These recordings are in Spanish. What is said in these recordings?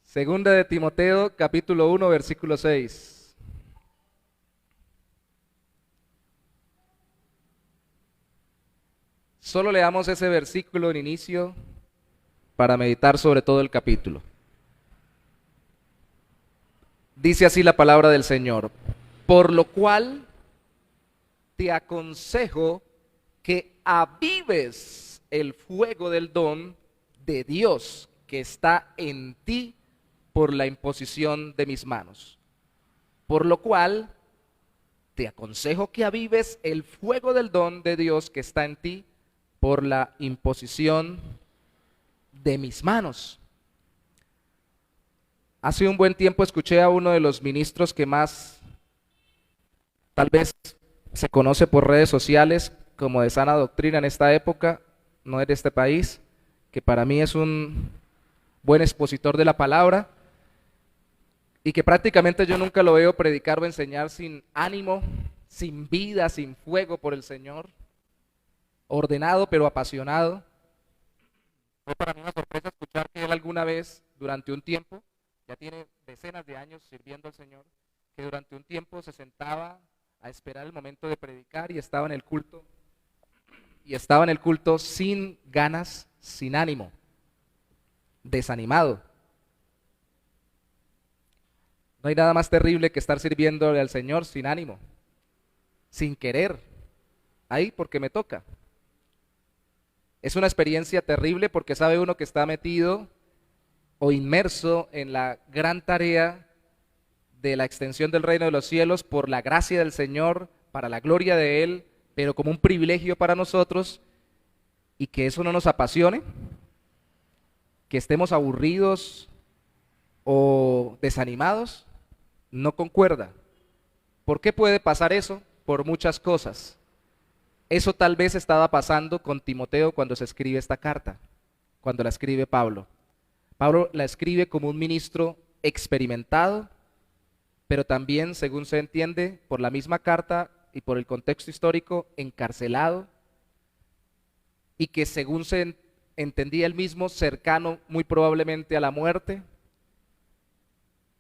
Segunda de Timoteo, capítulo 1, versículo 6. Solo leamos ese versículo en inicio para meditar sobre todo el capítulo. Dice así la palabra del Señor: por lo cual te aconsejo que avives el fuego del don de Dios que está en ti por la imposición de mis manos. Por lo cual te aconsejo que avives el fuego del don de Dios que está en ti por la imposición de mis manos. Hace un buen tiempo escuché a uno de los ministros que más tal vez se conoce por redes sociales como de sana doctrina en esta época, no es de este país, que para mí es un buen expositor de la palabra y que prácticamente yo nunca lo veo predicar o enseñar sin ánimo, sin vida, sin fuego por el Señor, ordenado pero apasionado. Fue para mí una sorpresa escuchar que él alguna vez, durante un tiempo, ya tiene decenas de años sirviendo al Señor, que durante un tiempo se sentaba a esperar el momento de predicar y estaba en el culto, sin ganas, sin ánimo, desanimado. No hay nada más terrible que estar sirviéndole al Señor sin ánimo, sin querer, ahí porque me toca. Es una experiencia terrible porque sabe uno que está metido o inmerso en la gran tarea de la extensión del reino de los cielos por la gracia del Señor, para la gloria de Él, pero como un privilegio para nosotros, y que eso no nos apasione, que estemos aburridos o desanimados, no concuerda. ¿Por qué puede pasar eso? Por muchas cosas. Eso tal vez estaba pasando con Timoteo cuando se escribe esta carta, cuando la escribe Pablo. Pablo la escribe como un ministro experimentado, pero también, según se entiende, por la misma carta y por el contexto histórico, encarcelado, y que según se entendía él mismo, cercano muy probablemente a la muerte.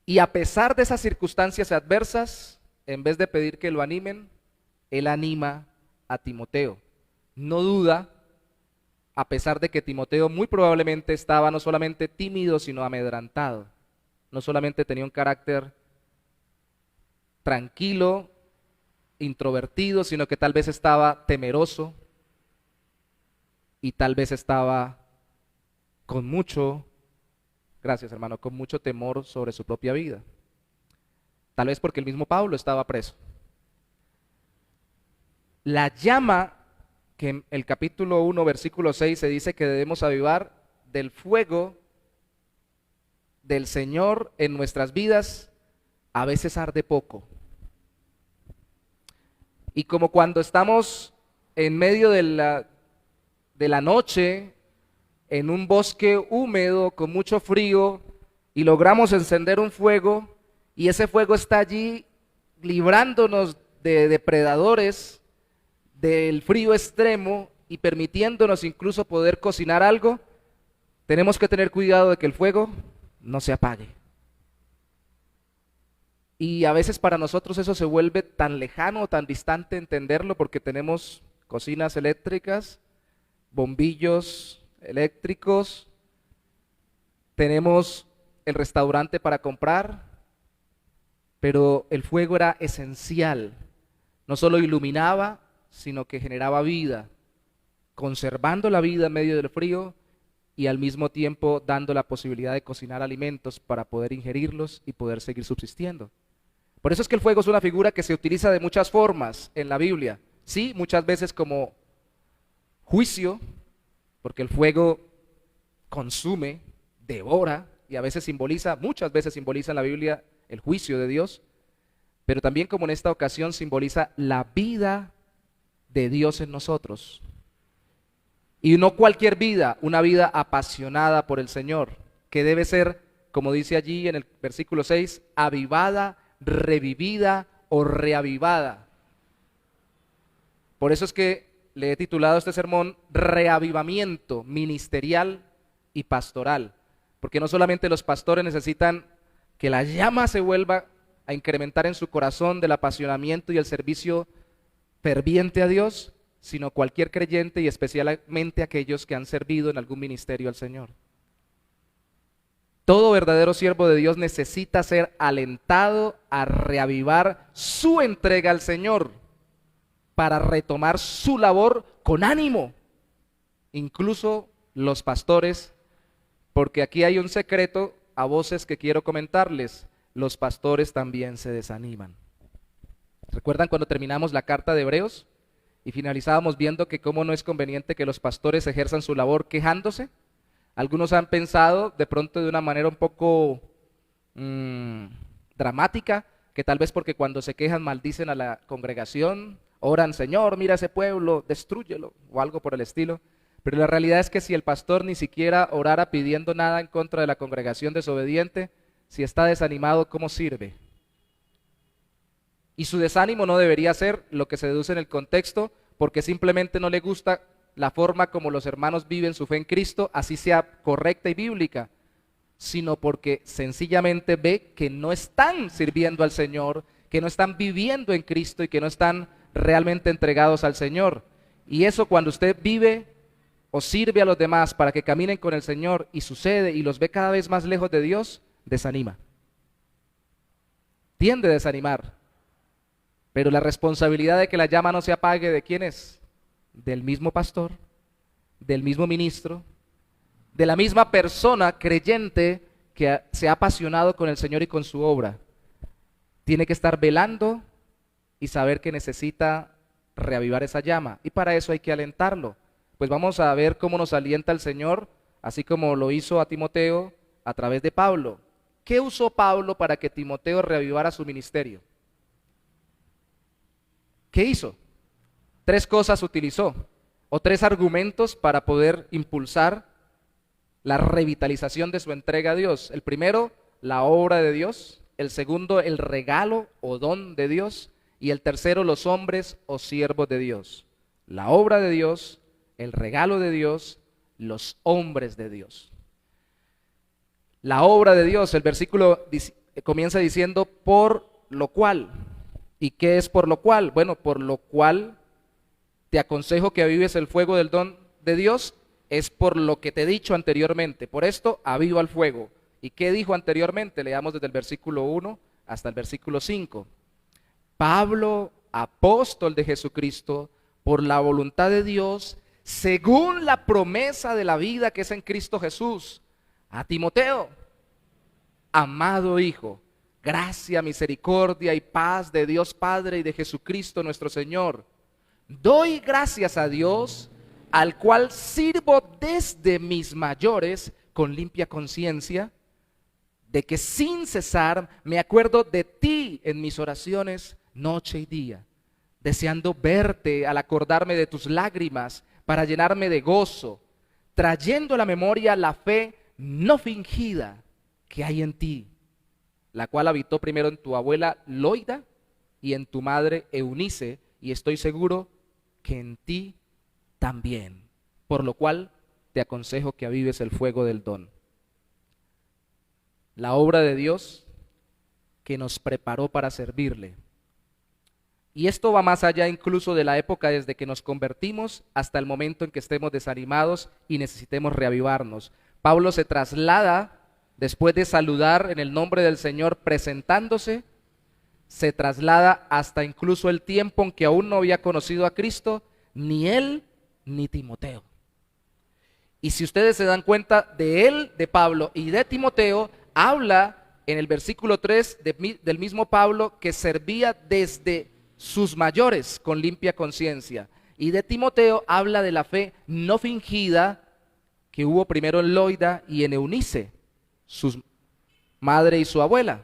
Y a pesar de esas circunstancias adversas, en vez de pedir que lo animen, él anima a Timoteo. No duda, a pesar de que Timoteo muy probablemente estaba no solamente tímido, sino amedrantado. No solamente tenía un carácter tranquilo, introvertido, sino que tal vez estaba temeroso y tal vez estaba con mucho, gracias hermano, con mucho temor sobre su propia vida. Tal vez porque el mismo Pablo estaba preso. La llama que en el capítulo 1, versículo 6 se dice que debemos avivar del fuego del Señor en nuestras vidas, a veces arde poco. Y como cuando estamos en medio de la noche, en un bosque húmedo, con mucho frío, y logramos encender un fuego, y ese fuego está allí librándonos de depredadores, del frío extremo, y permitiéndonos incluso poder cocinar algo, tenemos que tener cuidado de que el fuego no se apague. Y a veces para nosotros eso se vuelve tan lejano, tan distante entenderlo, porque tenemos cocinas eléctricas, bombillos eléctricos, tenemos el restaurante para comprar, pero el fuego era esencial. No solo iluminaba, sino que generaba vida, conservando la vida en medio del frío y al mismo tiempo dando la posibilidad de cocinar alimentos para poder ingerirlos y poder seguir subsistiendo. Por eso es que el fuego es una figura que se utiliza de muchas formas en la Biblia. Sí, muchas veces como juicio, porque el fuego consume, devora, y a veces simboliza, muchas veces simboliza en la Biblia el juicio de Dios, pero también como en esta ocasión simboliza la vida de Dios en nosotros. Y no cualquier vida, una vida apasionada por el Señor, que debe ser, como dice allí en el versículo 6, avivada, revivida o reavivada. Por eso es que le he titulado este sermón Reavivamiento ministerial y pastoral, porque no solamente los pastores necesitan que la llama se vuelva a incrementar en su corazón del apasionamiento y el servicio ferviente a Dios, sino cualquier creyente y especialmente aquellos que han servido en algún ministerio al Señor. Todo verdadero siervo de Dios necesita ser alentado a reavivar su entrega al Señor para retomar su labor con ánimo. Incluso los pastores, porque aquí hay un secreto a voces que quiero comentarles, los pastores también se desaniman. ¿Recuerdan cuando terminamos la carta de Hebreos y finalizábamos viendo que cómo no es conveniente que los pastores ejerzan su labor quejándose? Algunos han pensado de pronto de una manera un poco dramática, que tal vez porque cuando se quejan maldicen a la congregación, oran, Señor, mira ese pueblo, destrúyelo, o algo por el estilo. Pero la realidad es que si el pastor ni siquiera orara pidiendo nada en contra de la congregación desobediente, si está desanimado, ¿cómo sirve? Y su desánimo no debería ser lo que se deduce en el contexto, porque simplemente no le gusta la forma como los hermanos viven su fe en Cristo, así sea correcta y bíblica, sino porque sencillamente ve que no están sirviendo al Señor, que no están viviendo en Cristo y que no están realmente entregados al Señor. Y eso, cuando usted vive o sirve a los demás para que caminen con el Señor y sucede y los ve cada vez más lejos de Dios, desanima. Tiende a desanimar. Pero la responsabilidad de que la llama no se apague, ¿de quién es? Del mismo pastor, del mismo ministro, de la misma persona creyente que se ha apasionado con el Señor y con su obra. Tiene que estar velando y saber que necesita reavivar esa llama, y para eso hay que alentarlo. Pues vamos a ver cómo nos alienta el Señor, así como lo hizo a Timoteo a través de Pablo. ¿Qué usó Pablo para que Timoteo reavivara su ministerio? ¿Qué hizo? 3 cosas utilizó, o 3 argumentos para poder impulsar la revitalización de su entrega a Dios. El primero, la obra de Dios. El segundo, el regalo o don de Dios. Y el tercero, los hombres o siervos de Dios. La obra de Dios, el regalo de Dios, los hombres de Dios. La obra de Dios, el versículo comienza diciendo, por lo cual. ¿Y qué es por lo cual? Bueno, por lo cual te aconsejo que avives el fuego del don de Dios, es por lo que te he dicho anteriormente. Por esto, aviva el fuego. ¿Y qué dijo anteriormente? Leamos desde el versículo 1 hasta el versículo 5. Pablo, apóstol de Jesucristo, por la voluntad de Dios, según la promesa de la vida que es en Cristo Jesús, a Timoteo, amado hijo, gracia, misericordia y paz de Dios Padre y de Jesucristo nuestro Señor. Doy gracias a Dios, al cual sirvo desde mis mayores con limpia conciencia, de que sin cesar me acuerdo de ti en mis oraciones noche y día, deseando verte al acordarme de tus lágrimas para llenarme de gozo, trayendo a la memoria la fe no fingida que hay en ti, la cual habitó primero en tu abuela Loida y en tu madre Eunice, y estoy seguro que en ti también, por lo cual te aconsejo que avives el fuego del don. La obra de Dios que nos preparó para servirle. Y esto va más allá incluso de la época desde que nos convertimos hasta el momento en que estemos desanimados y necesitemos reavivarnos. Pablo se traslada, después de saludar en el nombre del Señor presentándose, se traslada hasta incluso el tiempo en que aún no había conocido a Cristo, ni él ni Timoteo. Y si ustedes se dan cuenta de él, de Pablo y de Timoteo, habla en el versículo 3 del mismo Pablo que servía desde sus mayores con limpia conciencia. Y de Timoteo habla de la fe no fingida que hubo primero en Loida y en Eunice, su madre y su abuela.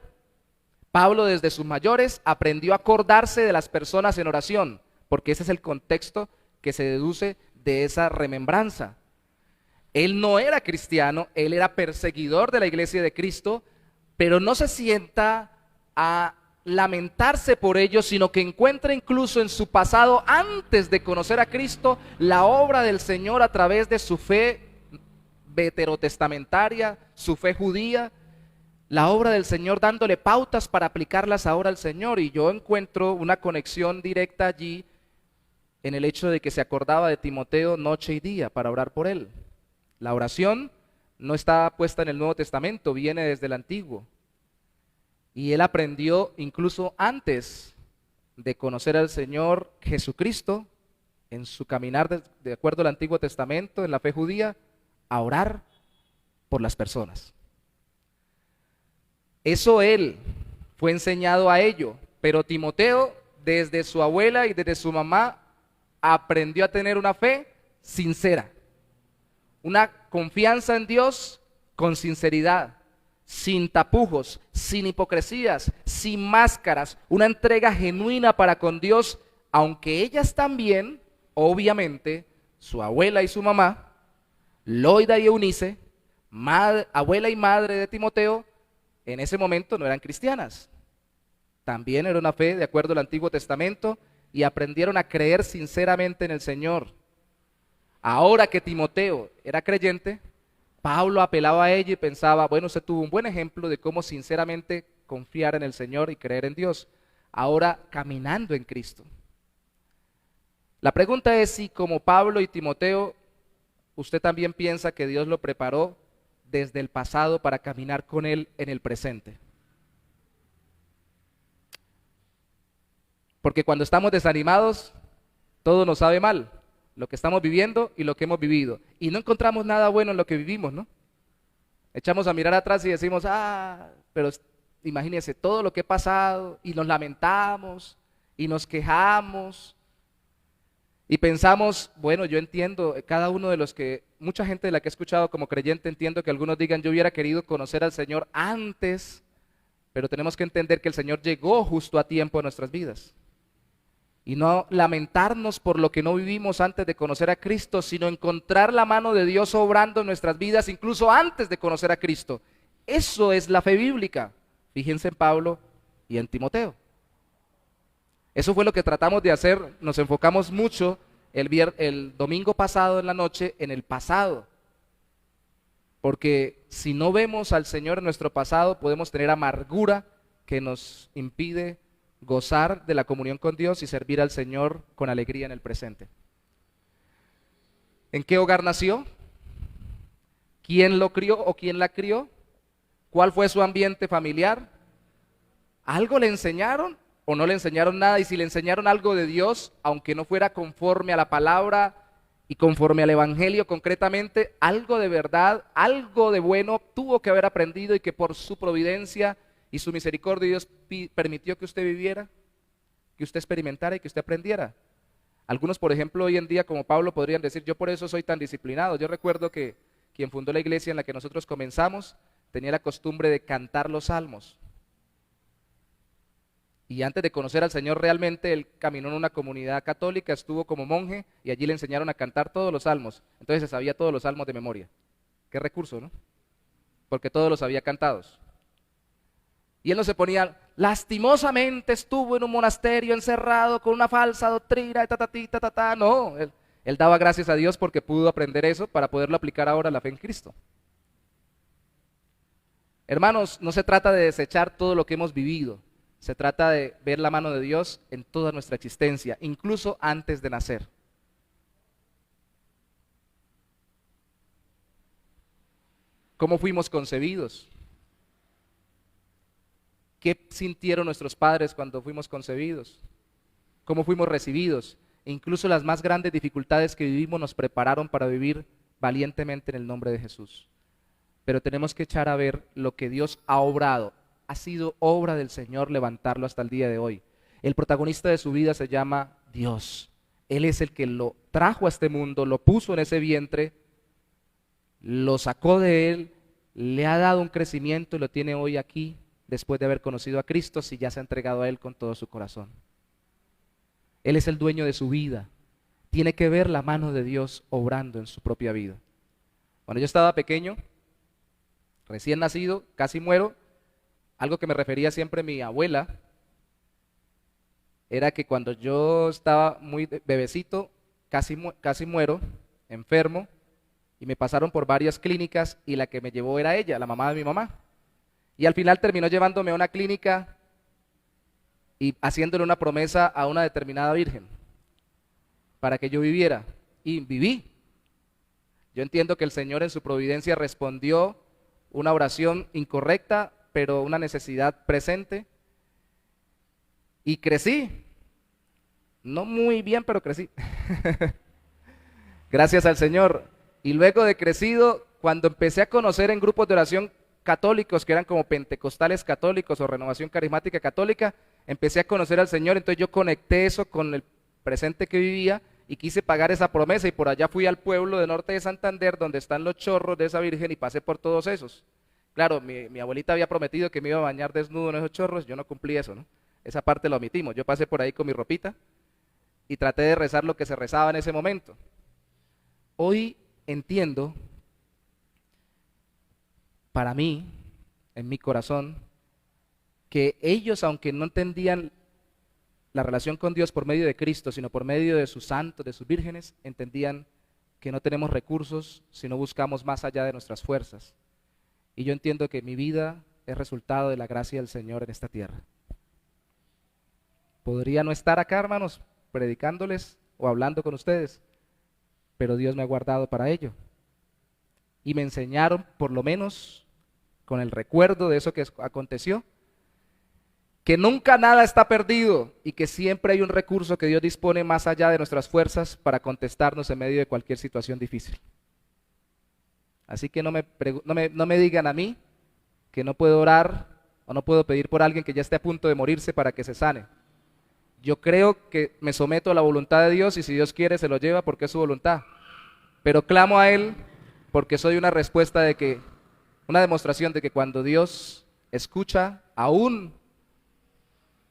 Pablo desde sus mayores aprendió a acordarse de las personas en oración, porque ese es el contexto que se deduce de esa remembranza. Él no era cristiano, él era perseguidor de la iglesia de Cristo, pero no se sienta a lamentarse por ello, sino que encuentra incluso en su pasado, antes de conocer a Cristo, la obra del Señor a través de su fe veterotestamentaria, su fe judía, la obra del Señor dándole pautas para aplicarlas ahora al Señor. Y yo encuentro una conexión directa allí en el hecho de que se acordaba de Timoteo noche y día para orar por él. La oración no está puesta en el Nuevo Testamento, viene desde el Antiguo. Y él aprendió incluso antes de conocer al Señor Jesucristo, en su caminar de acuerdo al Antiguo Testamento, en la fe judía, a orar por las personas. Eso él fue enseñado a ello, pero Timoteo, desde su abuela y desde su mamá, aprendió a tener una fe sincera, una confianza en Dios con sinceridad, sin tapujos, sin hipocresías, sin máscaras, una entrega genuina para con Dios, aunque ellas también, obviamente, su abuela y su mamá, Loida y Eunice, abuela y madre de Timoteo, en ese momento no eran cristianas. También era una fe de acuerdo al Antiguo Testamento y aprendieron a creer sinceramente en el Señor. Ahora que Timoteo era creyente, Pablo apelaba a ella y pensaba, bueno, usted tuvo un buen ejemplo de cómo sinceramente confiar en el Señor y creer en Dios. Ahora caminando en Cristo. La pregunta es si como Pablo y Timoteo, usted también piensa que Dios lo preparó desde el pasado para caminar con Él en el presente. Porque cuando estamos desanimados, todo nos sabe mal, lo que estamos viviendo y lo que hemos vivido. Y no encontramos nada bueno en lo que vivimos, ¿no? Echamos a mirar atrás y decimos, pero imagínense todo lo que he pasado, y nos lamentamos, y nos quejamos, y pensamos, bueno, yo entiendo, cada uno de los que, mucha gente de la que he escuchado como creyente, entiendo que algunos digan, yo hubiera querido conocer al Señor antes, pero tenemos que entender que el Señor llegó justo a tiempo en nuestras vidas. Y no lamentarnos por lo que no vivimos antes de conocer a Cristo, sino encontrar la mano de Dios obrando en nuestras vidas, incluso antes de conocer a Cristo. Eso es la fe bíblica. Fíjense en Pablo y en Timoteo. Eso fue lo que tratamos de hacer, nos enfocamos mucho el domingo pasado en la noche en el pasado. Porque si no vemos al Señor en nuestro pasado, podemos tener amargura que nos impide gozar de la comunión con Dios y servir al Señor con alegría en el presente. ¿En qué hogar nació? ¿Quién lo crió o quién la crió? ¿Cuál fue su ambiente familiar? ¿Algo le enseñaron o no le enseñaron nada? Y si le enseñaron algo de Dios, aunque no fuera conforme a la palabra y conforme al evangelio concretamente, algo de verdad, algo de bueno tuvo que haber aprendido y que por su providencia y su misericordia Dios permitió que usted viviera, que usted experimentara y que usted aprendiera. Algunos, por ejemplo, hoy en día, como Pablo, podrían decir, yo por eso soy tan disciplinado. Yo recuerdo que quien fundó la iglesia en la que nosotros comenzamos tenía la costumbre de cantar los salmos. Y antes de conocer al Señor realmente, él caminó en una comunidad católica, estuvo como monje y allí le enseñaron a cantar todos los salmos. Entonces se sabía todos los salmos de memoria. Qué recurso, ¿no? Porque todos los había cantados. Y él no se ponía, lastimosamente estuvo en un monasterio encerrado con una falsa doctrina, no, él daba gracias a Dios porque pudo aprender eso para poderlo aplicar ahora a la fe en Cristo. Hermanos, no se trata de desechar todo lo que hemos vivido, se trata de ver la mano de Dios en toda nuestra existencia, incluso antes de nacer. ¿Cómo fuimos concebidos? ¿Qué sintieron nuestros padres cuando fuimos concebidos? ¿Cómo fuimos recibidos? E incluso las más grandes dificultades que vivimos nos prepararon para vivir valientemente en el nombre de Jesús. Pero tenemos que echar a ver lo que Dios ha obrado. Ha sido obra del Señor levantarlo hasta el día de hoy. El protagonista de su vida se llama Dios. Él es el que lo trajo a este mundo, lo puso en ese vientre, lo sacó de él, le ha dado un crecimiento y lo tiene hoy aquí, después de haber conocido a Cristo, si ya se ha entregado a Él con todo su corazón. Él es el dueño de su vida. Tiene que ver la mano de Dios obrando en su propia vida. Cuando yo estaba pequeño, recién nacido, casi muero, algo que me refería siempre mi abuela, era que cuando yo estaba muy bebecito, casi muero, enfermo, Y me pasaron por varias clínicas y la que me llevó era ella, la mamá de mi mamá. Y al final terminó llevándome a una clínica y haciéndole una promesa a una determinada virgen para que yo viviera. Y viví. Yo entiendo que el Señor en su providencia respondió una oración incorrecta, pero una necesidad presente. Y crecí. No muy bien, pero crecí. Gracias al Señor. Y luego de crecido, cuando empecé a conocer en grupos de oración católicos, que eran como pentecostales católicos o renovación carismática católica, empecé a conocer al Señor, entonces yo conecté eso con el presente que vivía y quise pagar esa promesa y por allá fui al pueblo de norte de Santander donde están los chorros de esa virgen y pasé por todos esos. Claro, mi abuelita había prometido que me iba a bañar desnudo en esos chorros, yo no cumplí eso, ¿no? Esa parte la omitimos, yo pasé por ahí con mi ropita y traté de rezar lo que se rezaba en ese momento. Hoy entiendo, para mí, en mi corazón, que ellos, aunque no entendían la relación con Dios por medio de Cristo, sino por medio de sus santos, de sus vírgenes, entendían que no tenemos recursos si no buscamos más allá de nuestras fuerzas. Y yo entiendo que mi vida es resultado de la gracia del Señor en esta tierra. Podría no estar acá, hermanos, predicándoles o hablando con ustedes, pero Dios me ha guardado para ello. Y me enseñaron, por lo menos, con el recuerdo de eso que aconteció, que nunca nada está perdido y que siempre hay un recurso que Dios dispone más allá de nuestras fuerzas para contestarnos en medio de cualquier situación difícil. Así que no me digan a mí que no puedo orar o no puedo pedir por alguien que ya esté a punto de morirse para que se sane. Yo creo que me someto a la voluntad de Dios y si Dios quiere se lo lleva porque es su voluntad. Pero clamo a Él porque soy una respuesta de que, una demostración de que cuando Dios escucha aún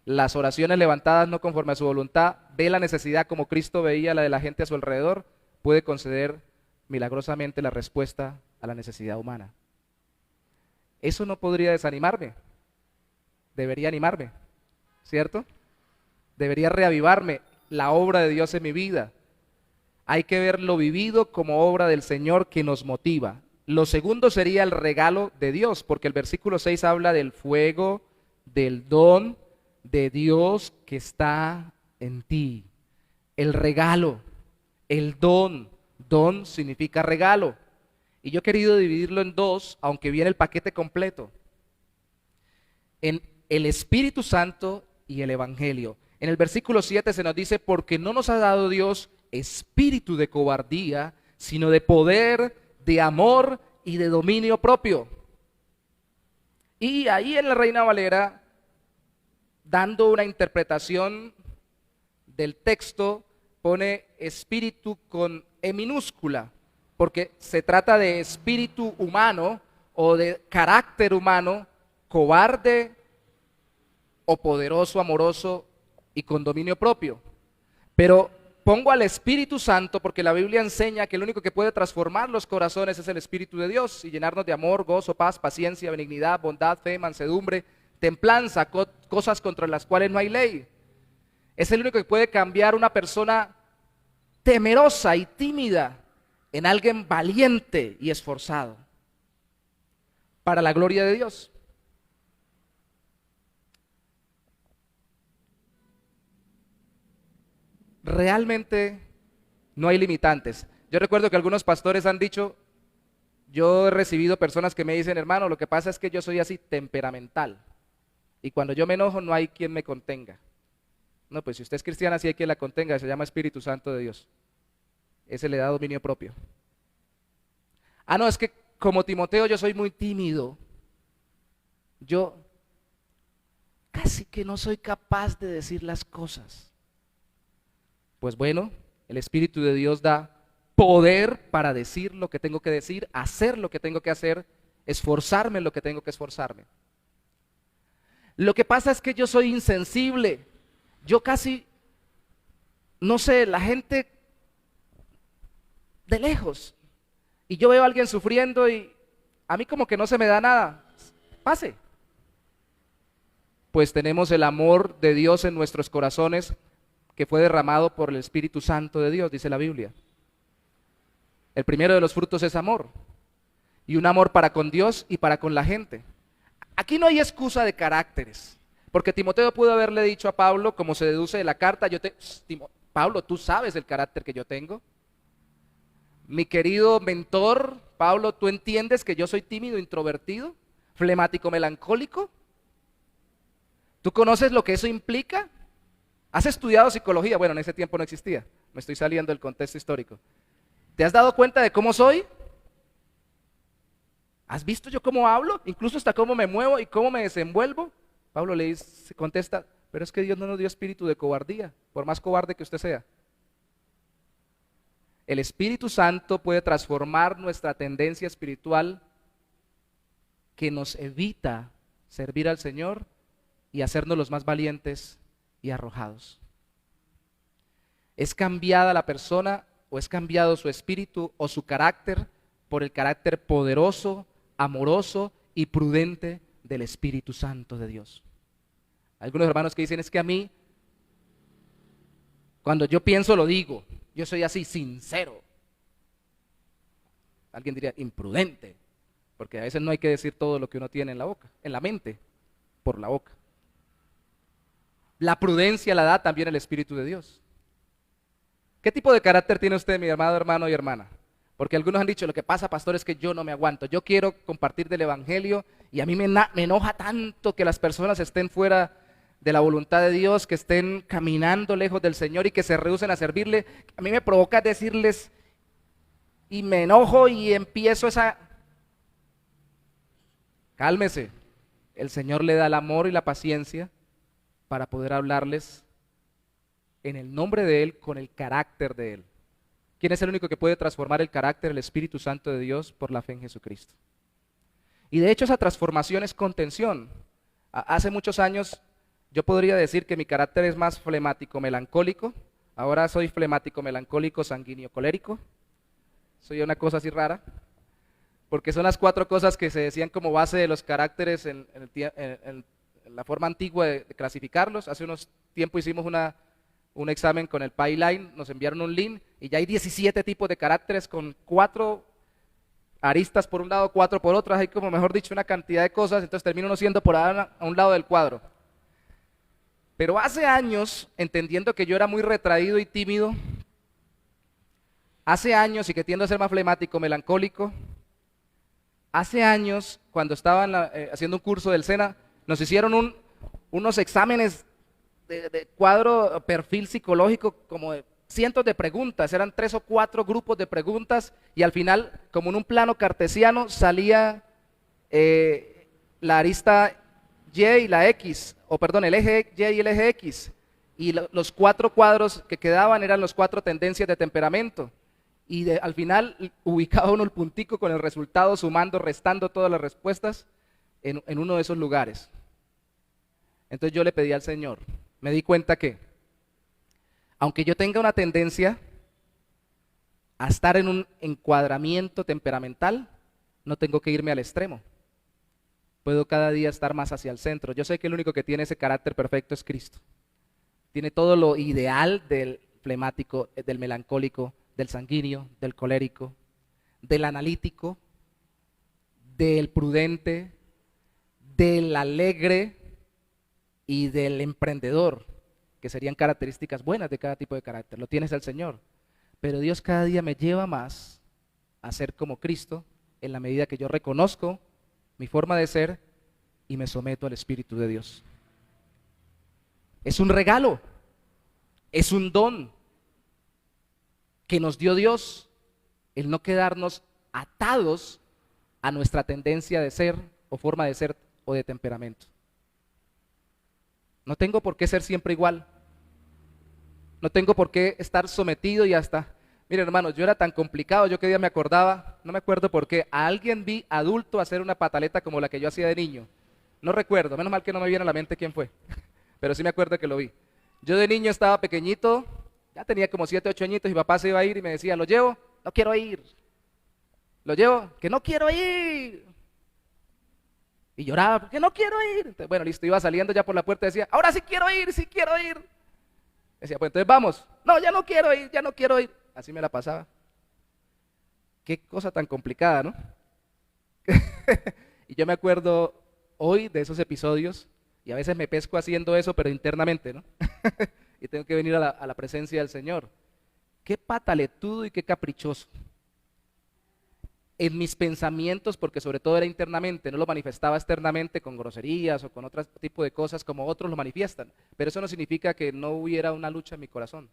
las oraciones levantadas no conforme a su voluntad, ve la necesidad como Cristo veía la de la gente a su alrededor, puede conceder milagrosamente la respuesta a la necesidad humana. Eso no podría desanimarme, debería animarme, ¿cierto? Debería reavivarme la obra de Dios en mi vida. Hay que ver lo vivido como obra del Señor que nos motiva. Lo segundo sería el regalo de Dios, porque el versículo 6 habla del fuego, del don de Dios que está en ti. El regalo, el don. Don significa regalo. Y yo he querido dividirlo en dos, aunque viene el paquete completo. En el Espíritu Santo y el Evangelio. En el versículo 7 se nos dice, porque no nos ha dado Dios espíritu de cobardía, sino de poder, de amor y de dominio propio. Y ahí en la Reina Valera, dando una interpretación del texto, pone espíritu con E minúscula, porque se trata de espíritu humano o de carácter humano, cobarde o poderoso, amoroso y con dominio propio. Pero pongo al Espíritu Santo porque la Biblia enseña que el único que puede transformar los corazones es el Espíritu de Dios y llenarnos de amor, gozo, paz, paciencia, benignidad, bondad, fe, mansedumbre, templanza, cosas contra las cuales no hay ley. Es el único que puede cambiar una persona temerosa y tímida en alguien valiente y esforzado para la gloria de Dios. Realmente no hay limitantes. Yo recuerdo que algunos pastores han dicho, yo he recibido personas que me dicen, hermano, lo que pasa es que yo soy así temperamental y cuando yo me enojo no hay quien me contenga. No, pues si usted es cristiana sí hay quien la contenga, se llama Espíritu Santo de Dios. Ese le da dominio propio. Ah, no, es que como Timoteo yo soy muy tímido. Yo casi que no soy capaz de decir las cosas. Pues bueno, el Espíritu de Dios da poder para decir lo que tengo que decir, hacer lo que tengo que hacer, esforzarme en lo que tengo que esforzarme. Lo que pasa es que yo soy insensible. Yo casi, no sé, la gente de lejos. Y yo veo a alguien sufriendo y a mí como que no se me da nada. Pase. Pues tenemos el amor de Dios en nuestros corazones que fue derramado por el Espíritu Santo de Dios, dice la Biblia. El primero de los frutos es amor. Y un amor para con Dios y para con la gente. Aquí no hay excusa de caracteres. Porque Timoteo pudo haberle dicho a Pablo, como se deduce de la carta, Pablo, tú sabes el carácter que yo tengo. Mi querido mentor, Pablo, ¿tú entiendes que yo soy tímido, introvertido, flemático, melancólico? ¿Tú conoces lo que eso implica? ¿Has estudiado psicología? Bueno, en ese tiempo no existía. Me estoy saliendo del contexto histórico. ¿Te has dado cuenta de cómo soy? ¿Has visto yo cómo hablo? Incluso hasta cómo me muevo y cómo me desenvuelvo. Pablo le dice, contesta, pero es que Dios no nos dio espíritu de cobardía, por más cobarde que usted sea. El Espíritu Santo puede transformar nuestra tendencia espiritual que nos evita servir al Señor y hacernos los más valientes y arrojados. ¿Es cambiada la persona o es cambiado su espíritu o su carácter por el carácter poderoso, amoroso y prudente del Espíritu Santo de Dios? Algunos hermanos que dicen, es que a mí, cuando yo pienso lo digo, yo soy así sincero. Alguien diría imprudente, porque a veces no hay que decir todo lo que uno tiene en la boca, en la mente, por la boca. La prudencia la da también el Espíritu de Dios. ¿Qué tipo de carácter tiene usted, mi amado hermano y hermana? Porque algunos han dicho, lo que pasa, pastor, es que yo no me aguanto. Yo quiero compartir del Evangelio y a mí me enoja tanto que las personas estén fuera de la voluntad de Dios, que estén caminando lejos del Señor y que se rehúsen a servirle. A mí me provoca decirles y me enojo y empiezo esa... Cálmese, el Señor le da el amor y la paciencia para poder hablarles en el nombre de Él, con el carácter de Él. ¿Quién es el único que puede transformar el carácter? El Espíritu Santo de Dios por la fe en Jesucristo. Y de hecho esa transformación es contención. Hace muchos años yo podría decir que mi carácter es más flemático, melancólico. Ahora soy flemático, melancólico, sanguíneo, colérico. Soy una cosa así rara. Porque son las 4 cosas que se decían como base de los caracteres en la forma antigua de clasificarlos. Hace unos tiempos hicimos un examen con el PyLine, nos enviaron un link y ya hay 17 tipos de caracteres con 4 aristas por un lado, 4 por otro, hay como mejor dicho una cantidad de cosas, entonces termina uno siendo por a un lado del cuadro. Pero hace años, entendiendo que yo era muy retraído y tímido, hace años y que tiendo a ser más flemático, melancólico, hace años cuando estaban haciendo un curso del SENA, nos hicieron unos exámenes de cuadro, perfil psicológico, como de cientos de preguntas, eran 3 o 4 grupos de preguntas y al final, como en un plano cartesiano, salía la arista Y y la X, o perdón, el eje Y y el eje X, y los 4 cuadros que quedaban eran los 4 tendencias de temperamento, y al final ubicaba uno el puntico con el resultado, sumando, restando todas las respuestas en uno de esos lugares. Entonces yo le pedí al Señor, me di cuenta que, aunque yo tenga una tendencia a estar en un encuadramiento temperamental, no tengo que irme al extremo. Puedo cada día estar más hacia el centro. Yo sé que el único que tiene ese carácter perfecto es Cristo. Tiene todo lo ideal del flemático, del melancólico, del sanguíneo, del colérico, del analítico, del prudente, del alegre y del emprendedor, que serían características buenas de cada tipo de carácter. Lo tienes el Señor. Pero Dios cada día me lleva más a ser como Cristo en la medida que yo reconozco mi forma de ser y me someto al Espíritu de Dios. Es un regalo, es un don que nos dio Dios, el no quedarnos atados a nuestra tendencia de ser o forma de ser o de temperamento. No tengo por qué ser siempre igual. No tengo por qué estar sometido y hasta... Miren, hermanos, yo era tan complicado, yo que día me acordaba, no me acuerdo por qué, a alguien vi adulto hacer una pataleta como la que yo hacía de niño. No recuerdo, menos mal que no me viene a la mente quién fue, pero sí me acuerdo que lo vi. Yo de niño estaba pequeñito, ya tenía como 7, 8 añitos y papá se iba a ir y me decía, ¿lo llevo? No quiero ir. ¿Lo llevo? Que no quiero ir. Y lloraba, porque no quiero ir. Entonces, bueno, listo, iba saliendo ya por la puerta y decía, ahora sí quiero ir, sí quiero ir. Decía, pues entonces vamos. No, ya no quiero ir, ya no quiero ir. Así me la pasaba. Qué cosa tan complicada, ¿no? Y yo me acuerdo hoy de esos episodios y a veces me pesco haciendo eso, pero internamente, ¿no? Y tengo que venir a la presencia del Señor. Qué pataletudo y qué caprichoso. En mis pensamientos, porque sobre todo era internamente, no lo manifestaba externamente con groserías o con otro tipo de cosas como otros lo manifiestan, pero eso no significa que no hubiera una lucha en mi corazón.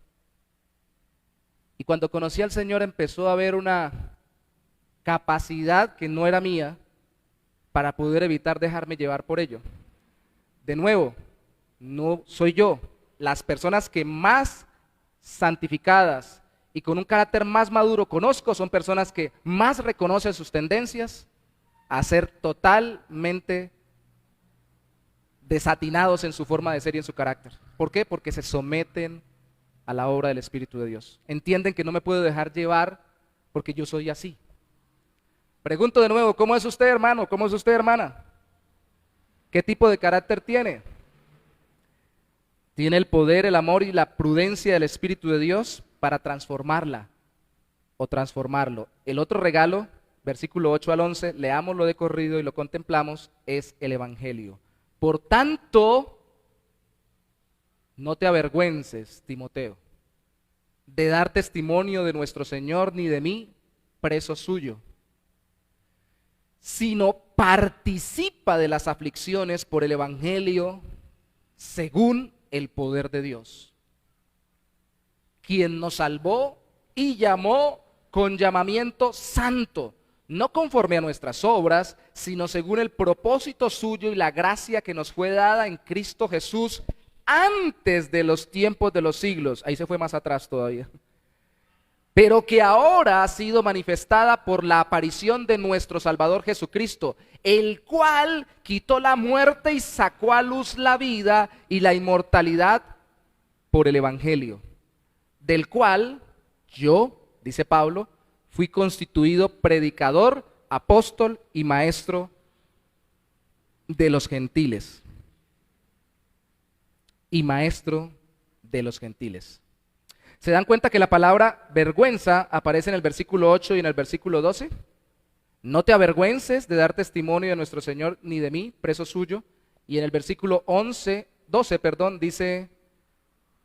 Y cuando conocí al Señor empezó a haber una capacidad que no era mía para poder evitar dejarme llevar por ello. De nuevo, no soy yo. Las personas que más santificadas y con un carácter más maduro conozco son personas que más reconocen sus tendencias a ser totalmente desatinados en su forma de ser y en su carácter. ¿Por qué? Porque se someten a la obra del Espíritu de Dios. Entienden que no me puedo dejar llevar porque yo soy así. Pregunto de nuevo, ¿cómo es usted, hermano? ¿Cómo es usted, hermana? ¿Qué tipo de carácter tiene? Tiene el poder, el amor y la prudencia del Espíritu de Dios para transformarla o transformarlo. El otro regalo, versículo 8 al 11, leámoslo de corrido y lo contemplamos, es el Evangelio. Por tanto, no te avergüences, Timoteo, de dar testimonio de nuestro Señor ni de mí, preso suyo, sino participa de las aflicciones por el Evangelio según el poder de Dios, quien nos salvó y llamó con llamamiento santo, no conforme a nuestras obras, sino según el propósito suyo y la gracia que nos fue dada en Cristo Jesús antes de los tiempos de los siglos. Ahí se fue más atrás todavía. Pero que ahora ha sido manifestada por la aparición de nuestro Salvador Jesucristo, el cual quitó la muerte y sacó a luz la vida y la inmortalidad por el Evangelio, del cual yo, dice Pablo, fui constituido predicador, apóstol y maestro de los gentiles. Y maestro de los gentiles. ¿Se dan cuenta que la palabra vergüenza aparece en el versículo 8 y en el versículo 12? No te avergüences de dar testimonio de nuestro Señor ni de mí, preso suyo. Y en el versículo 12, dice,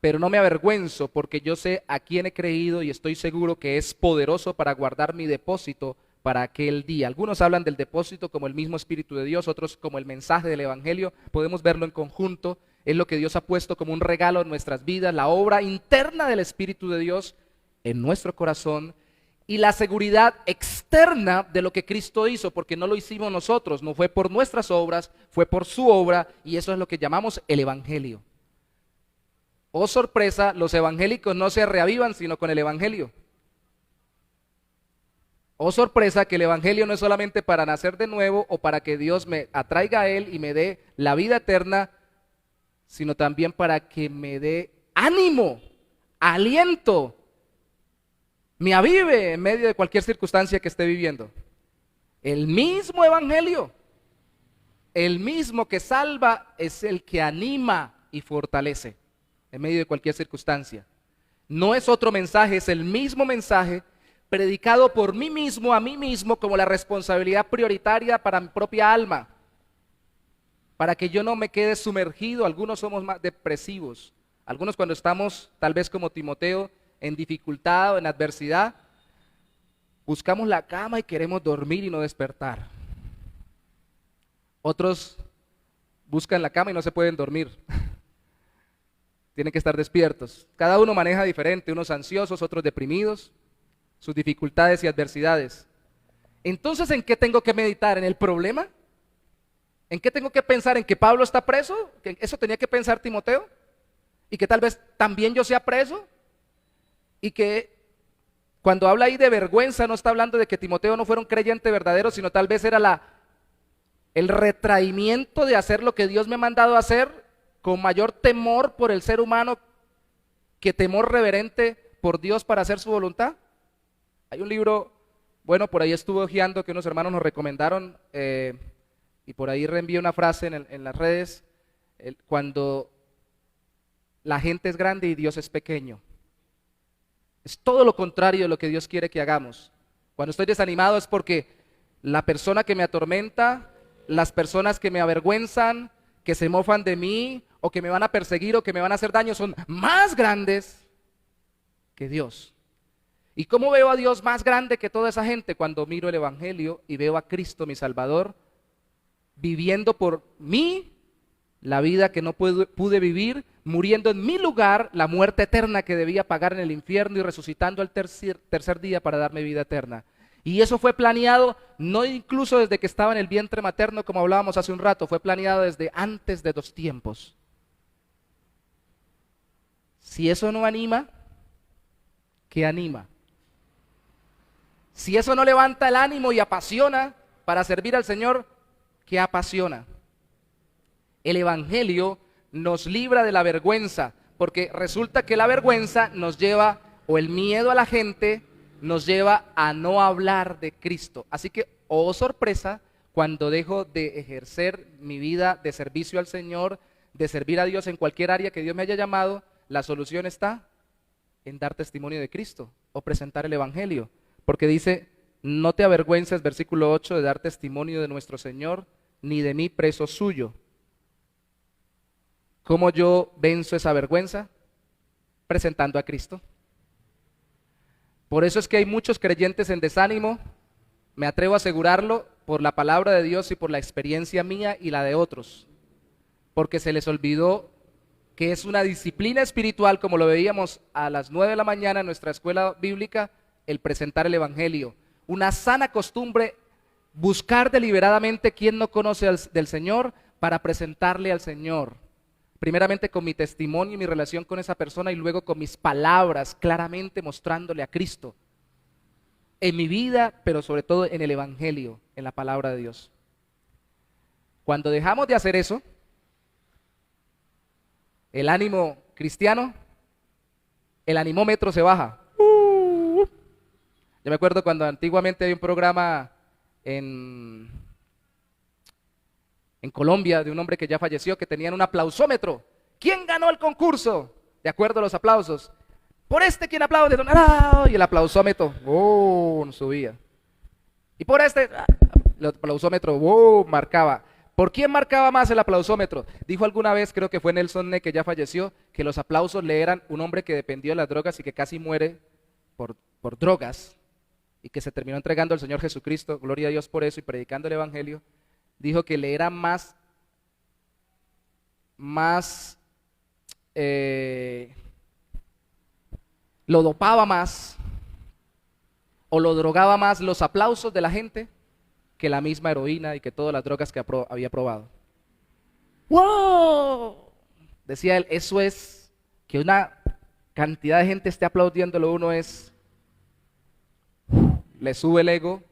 pero no me avergüenzo porque yo sé a quién he creído y estoy seguro que es poderoso para guardar mi depósito para aquel día. Algunos hablan del depósito como el mismo Espíritu de Dios, otros como el mensaje del Evangelio. Podemos verlo en conjunto. Es lo que Dios ha puesto como un regalo en nuestras vidas, la obra interna del Espíritu de Dios en nuestro corazón y la seguridad externa de lo que Cristo hizo, porque no lo hicimos nosotros, no fue por nuestras obras, fue por su obra, y eso es lo que llamamos el Evangelio. Oh sorpresa, los evangélicos no se reavivan sino con el Evangelio. Oh sorpresa, que el Evangelio no es solamente para nacer de nuevo o para que Dios me atraiga a Él y me dé la vida eterna, sino también para que me dé ánimo, aliento, me avive en medio de cualquier circunstancia que esté viviendo. El mismo Evangelio, el mismo que salva, es el que anima y fortalece en medio de cualquier circunstancia. No es otro mensaje, es el mismo mensaje predicado por mí mismo, a mí mismo, como la responsabilidad prioritaria para mi propia alma, para que yo no me quede sumergido. Algunos somos más depresivos, algunos cuando estamos tal vez como Timoteo en dificultad o en adversidad, buscamos la cama y queremos dormir y no despertar. Otros buscan la cama y no se pueden dormir. Tienen que estar despiertos. Cada uno maneja diferente, unos ansiosos, otros deprimidos, sus dificultades y adversidades. Entonces, ¿en qué tengo que meditar? ¿En el problema? ¿En qué tengo que pensar? ¿En que Pablo está preso? ¿Que eso tenía que pensar Timoteo? ¿Y que tal vez también yo sea preso? Y que cuando habla ahí de vergüenza no está hablando de que Timoteo no fuera un creyente verdadero, sino tal vez era el retraimiento de hacer lo que Dios me ha mandado a hacer con mayor temor por el ser humano que temor reverente por Dios para hacer su voluntad. Hay un libro, bueno, por ahí estuve hojeando que unos hermanos nos recomendaron y por ahí reenvié una frase en las redes, cuando la gente es grande y Dios es pequeño. Es todo lo contrario de lo que Dios quiere que hagamos. Cuando estoy desanimado es porque la persona que me atormenta, las personas que me avergüenzan, que se mofan de mí, o que me van a perseguir, o que me van a hacer daño, son más grandes que Dios. ¿Y cómo veo a Dios más grande que toda esa gente? Cuando miro el Evangelio y veo a Cristo, mi Salvador, viviendo por mí la vida que no pude vivir, muriendo en mi lugar la muerte eterna que debía pagar en el infierno y resucitando al tercer día para darme vida eterna. Y eso fue planeado no incluso desde que estaba en el vientre materno, como hablábamos hace un rato, fue planeado desde antes de los tiempos. Si eso no anima, ¿qué anima? Si eso no levanta el ánimo y apasiona para servir al Señor, ¿qué apasiona? El Evangelio nos libra de la vergüenza, porque resulta que la vergüenza nos lleva, o el miedo a la gente, nos lleva a no hablar de Cristo. Así que, oh sorpresa, cuando dejo de ejercer mi vida de servicio al Señor, de servir a Dios en cualquier área que Dios me haya llamado, la solución está en dar testimonio de Cristo o presentar el Evangelio. Porque dice, no te avergüences, versículo 8, de dar testimonio de nuestro Señor, ni de mí preso suyo. ¿Cómo yo venzo esa vergüenza? Presentando a Cristo. Por eso es que hay muchos creyentes en desánimo, me atrevo a asegurarlo, por la palabra de Dios y por la experiencia mía y la de otros. Porque se les olvidó que es una disciplina espiritual, como lo veíamos a las 9 de la mañana en nuestra escuela bíblica, el presentar el Evangelio. Una sana costumbre, buscar deliberadamente quien no conoce del Señor para presentarle al Señor. Primeramente con mi testimonio y mi relación con esa persona y luego con mis palabras, claramente mostrándole a Cristo. En mi vida, pero sobre todo en el Evangelio, en la palabra de Dios. Cuando dejamos de hacer eso, el ánimo cristiano, el animómetro se baja. Yo me acuerdo cuando antiguamente había un programa en Colombia de un hombre que ya falleció, que tenían un aplausómetro. ¿Quién ganó el concurso? De acuerdo a los aplausos. Por este, ¿quién aplaude? Y el aplausómetro, subía. Y por este, el aplausómetro, marcaba. ¿Por quién marcaba más el aplausómetro? Dijo alguna vez, creo que fue Nelson Ney, que ya falleció, que los aplausos le eran un hombre que dependió de las drogas y que casi muere por drogas y que se terminó entregando al Señor Jesucristo, gloria a Dios por eso, y predicando el Evangelio. Dijo que le era más lo dopaba más o lo drogaba más los aplausos de la gente que la misma heroína y que todas las drogas que había probado. ¡Wow! Decía él, eso es que una cantidad de gente esté aplaudiéndolo, uno le sube el ego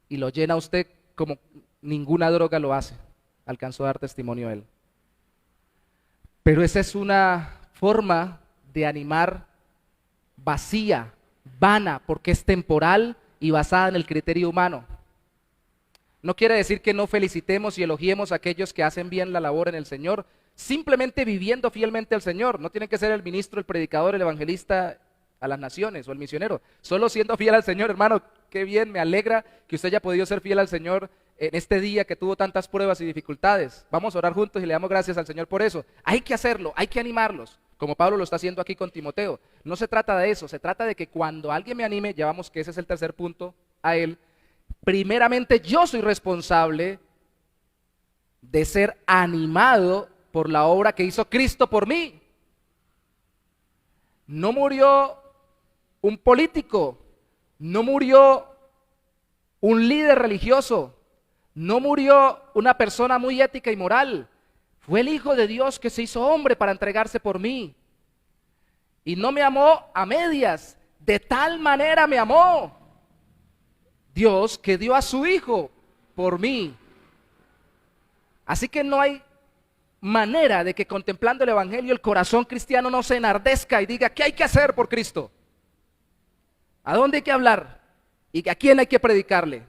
y lo llena a usted como ninguna droga lo hace. Alcanzó a dar testimonio él. Pero esa es una forma de animar vacía, vana, porque es temporal y basada en el criterio humano. No quiere decir que no felicitemos y elogiemos a aquellos que hacen bien la labor en el Señor, simplemente viviendo fielmente al Señor. No tiene que ser el ministro, el predicador, el evangelista a las naciones o el misionero. Solo siendo fiel al Señor, hermano, qué bien, me alegra que usted haya podido ser fiel al Señor en este día que tuvo tantas pruebas y dificultades. Vamos a orar juntos y le damos gracias al Señor por eso. Hay que hacerlo, hay que animarlos, como Pablo lo está haciendo aquí con Timoteo. No se trata de eso, se trata de que cuando alguien me anime, ya vamos que ese es el tercer punto a él, primeramente yo soy responsable de ser animado por la obra que hizo Cristo por mí. No murió un político, no murió un líder religioso, no murió una persona muy ética y moral. Fue el Hijo de Dios que se hizo hombre para entregarse por mí. Y no me amó a medias, de tal manera me amó Dios que dio a su Hijo por mí. Así que no hay manera de que contemplando el Evangelio el corazón cristiano no se enardezca y diga, ¿qué hay que hacer por Cristo? ¿A dónde hay que hablar? ¿Y a quién hay que predicarle?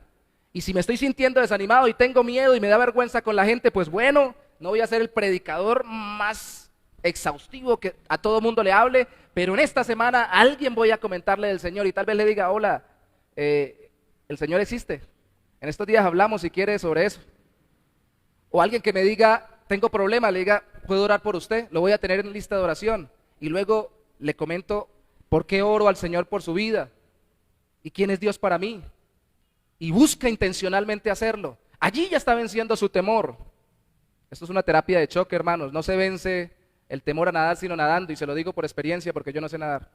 Y si me estoy sintiendo desanimado y tengo miedo y me da vergüenza con la gente, pues bueno, no voy a ser el predicador más exhaustivo que a todo mundo le hable, pero en esta semana a alguien voy a comentarle del Señor y tal vez le diga, hola, el Señor existe. En estos días hablamos, si quiere, sobre eso. O alguien que me diga, tengo problemas, le diga, ¿puedo orar por usted? Lo voy a tener en lista de oración. Y luego le comento por qué oro al Señor por su vida y quién es Dios para mí. Y busca intencionalmente hacerlo. Allí ya está venciendo su temor. Esto es una terapia de choque, hermanos. No se vence el temor a nadar sino nadando. Y se lo digo por experiencia porque yo no sé nadar.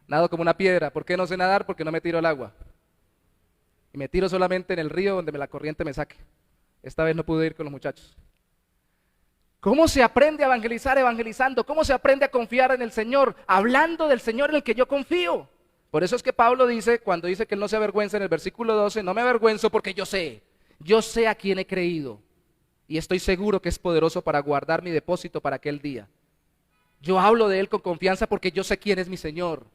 Nado como una piedra. ¿Por qué no sé nadar? Porque no me tiro al agua. Y me tiro solamente en el río donde la corriente me saque. Esta vez no pude ir con los muchachos. ¿Cómo se aprende a evangelizar evangelizando? ¿Cómo se aprende a confiar en el Señor? Hablando del Señor en el que yo confío. Por eso es que Pablo dice, cuando dice que él no se avergüenza en el versículo 12, no me avergüenzo porque yo sé a quién he creído. Y estoy seguro que es poderoso para guardar mi depósito para aquel día. Yo hablo de él con confianza porque yo sé quién es mi Señor.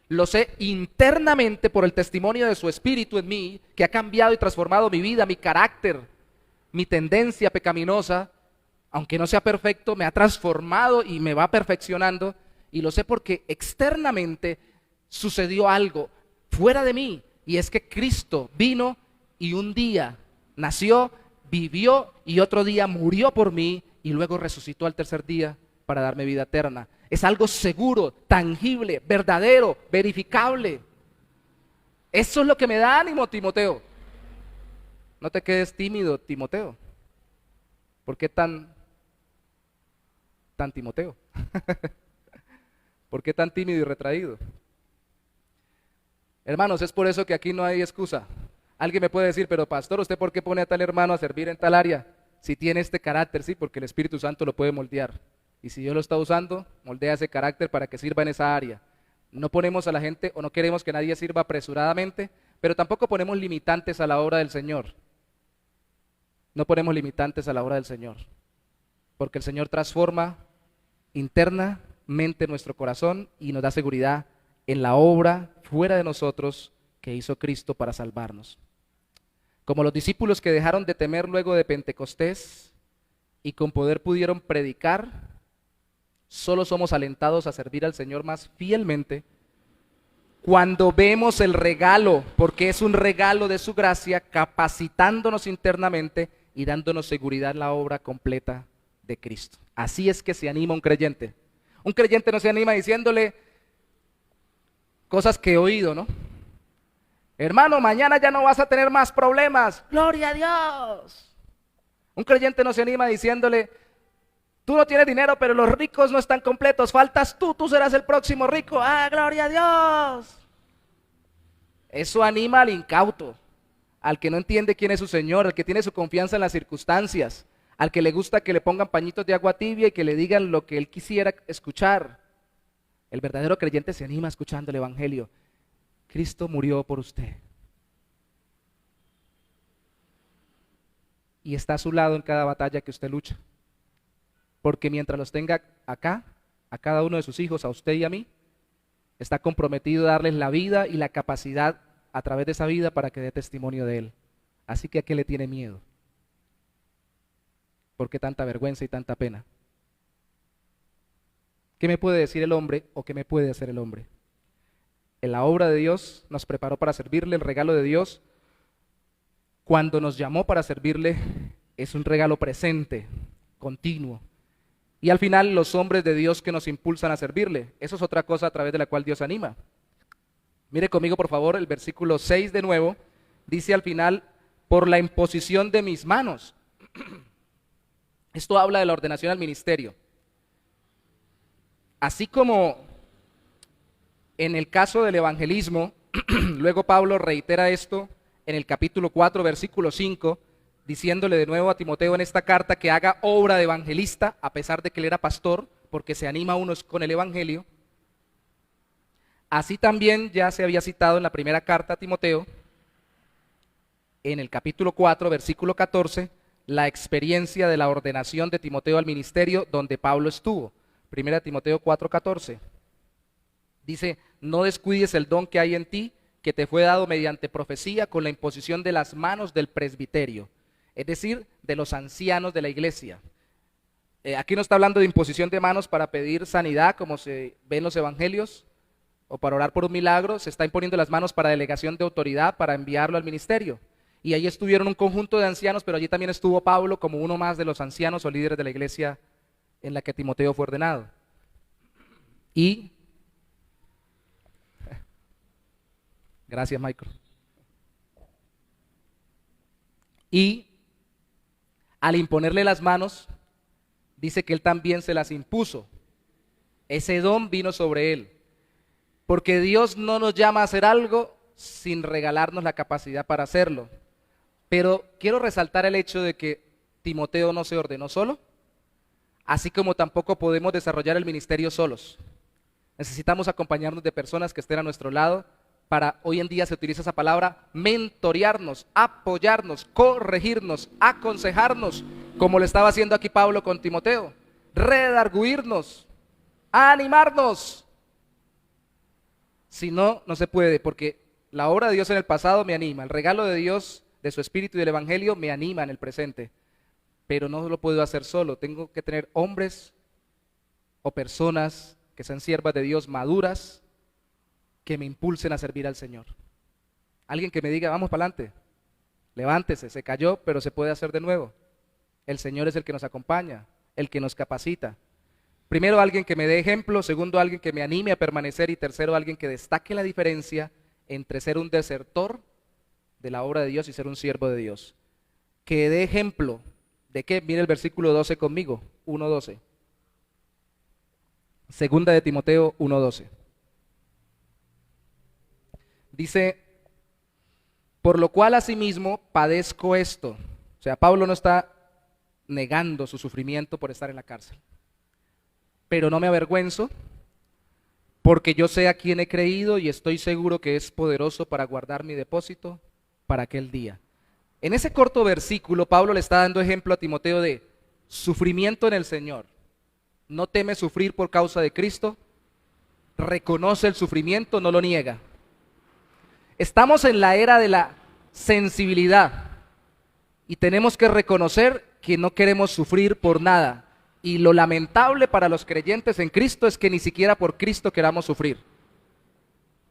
Lo sé internamente por el testimonio de su Espíritu en mí, que ha cambiado y transformado mi vida, mi carácter, mi tendencia pecaminosa. Aunque no sea perfecto, me ha transformado y me va perfeccionando. Y lo sé porque externamente sucedió algo fuera de mí. Y es que Cristo vino y un día nació, vivió y otro día murió por mí y luego resucitó al tercer día para darme vida eterna. Es algo seguro, tangible, verdadero, verificable. Eso es lo que me da ánimo, Timoteo. No te quedes tímido, Timoteo. ¿Por qué tan Timoteo? ¿Por qué tan tímido y retraído? Hermanos, es por eso que aquí no hay excusa. Alguien me puede decir, pero pastor, ¿usted por qué pone a tal hermano a servir en tal área? Si tiene este carácter, sí, porque el Espíritu Santo lo puede moldear. Y si Dios lo está usando, moldea ese carácter para que sirva en esa área. No ponemos a la gente, o no queremos que nadie sirva apresuradamente, pero tampoco ponemos limitantes a la obra del Señor. No ponemos limitantes a la obra del Señor. Porque el Señor transforma internamente nuestro corazón y nos da seguridad en la obra fuera de nosotros que hizo Cristo para salvarnos. Como los discípulos que dejaron de temer luego de Pentecostés y con poder pudieron predicar, solo somos alentados a servir al Señor más fielmente cuando vemos el regalo, porque es un regalo de su gracia, capacitándonos internamente y dándonos seguridad en la obra completa de Cristo. Así es que se anima un creyente. Un creyente no se anima diciéndole cosas que he oído, ¿no? Hermano, mañana ya no vas a tener más problemas. ¡Gloria a Dios! Un creyente no se anima diciéndole, tú no tienes dinero, pero los ricos no están completos. Faltas tú serás el próximo rico. ¡Ah, gloria a Dios! Eso anima al incauto, al que no entiende quién es su Señor, al que tiene su confianza en las circunstancias, al que le gusta que le pongan pañitos de agua tibia y que le digan lo que él quisiera escuchar. El verdadero creyente se anima escuchando el Evangelio. Cristo murió por usted. Y está a su lado en cada batalla que usted lucha. Porque mientras los tenga acá, a cada uno de sus hijos, a usted y a mí, está comprometido a darles la vida y la capacidad a través de esa vida para que dé testimonio de Él. Así que ¿a qué le tiene miedo? ¿Por qué tanta vergüenza y tanta pena? ¿Qué me puede decir el hombre o qué me puede hacer el hombre? En la obra de Dios nos preparó para servirle, el regalo de Dios, cuando nos llamó para servirle, es un regalo presente, continuo. Y al final los hombres de Dios que nos impulsan a servirle, eso es otra cosa a través de la cual Dios anima. Mire conmigo por favor el versículo 6 de nuevo, dice al final, por la imposición de mis manos. Esto habla de la ordenación al ministerio. Así como en el caso del evangelismo, luego Pablo reitera esto en el capítulo 4, versículo 5, diciéndole de nuevo a Timoteo en esta carta que haga obra de evangelista, a pesar de que él era pastor, porque se anima a unos con el evangelio. Así también ya se había citado en la primera carta a Timoteo, en el capítulo 4, versículo 14, la experiencia de la ordenación de Timoteo al ministerio donde Pablo estuvo. Primera Timoteo 4, 14. Dice, no descuides el don que hay en ti, que te fue dado mediante profecía con la imposición de las manos del presbiterio, es decir, de los ancianos de la iglesia. Aquí no está hablando de imposición de manos para pedir sanidad, como se ve en los evangelios, o para orar por un milagro, se está imponiendo las manos para delegación de autoridad para enviarlo al ministerio. Y ahí estuvieron un conjunto de ancianos, pero allí también estuvo Pablo como uno más de los ancianos o líderes de la iglesia en la que Timoteo fue ordenado. Y, gracias Michael. Y al imponerle las manos, dice que él también se las impuso. Ese don vino sobre él. Porque Dios no nos llama a hacer algo sin regalarnos la capacidad para hacerlo. Pero quiero resaltar el hecho de que Timoteo no se ordenó solo, así como tampoco podemos desarrollar el ministerio solos. Necesitamos acompañarnos de personas que estén a nuestro lado para, hoy en día se utiliza esa palabra, mentorearnos, apoyarnos, corregirnos, aconsejarnos, como lo estaba haciendo aquí Pablo con Timoteo, redarguirnos, animarnos. Si no, no se puede, porque la obra de Dios en el pasado me anima, el regalo de Dios, de su Espíritu y del Evangelio me anima en el presente, pero no lo puedo hacer solo, tengo que tener hombres o personas que sean siervas de Dios maduras, que me impulsen a servir al Señor. Alguien que me diga, vamos para adelante, levántese, se cayó, pero se puede hacer de nuevo. El Señor es el que nos acompaña, el que nos capacita. Primero, alguien que me dé ejemplo. Segundo, alguien que me anime a permanecer. Y tercero, alguien que destaque la diferencia entre ser un desertor de la obra de Dios y ser un siervo de Dios. Que dé ejemplo de qué. Mire el versículo 12 conmigo, 1:12. Segunda de Timoteo 1:12. Dice, por lo cual asimismo padezco esto. O sea, Pablo no está negando su sufrimiento por estar en la cárcel. Pero no me avergüenzo, porque yo sé a quién he creído y estoy seguro que es poderoso para guardar mi depósito para aquel día. En ese corto versículo, Pablo le está dando ejemplo a Timoteo de sufrimiento en el Señor. No teme sufrir por causa de Cristo, reconoce el sufrimiento, no lo niega. Estamos en la era de la sensibilidad y tenemos que reconocer que no queremos sufrir por nada. Y lo lamentable para los creyentes en Cristo es que ni siquiera por Cristo queramos sufrir.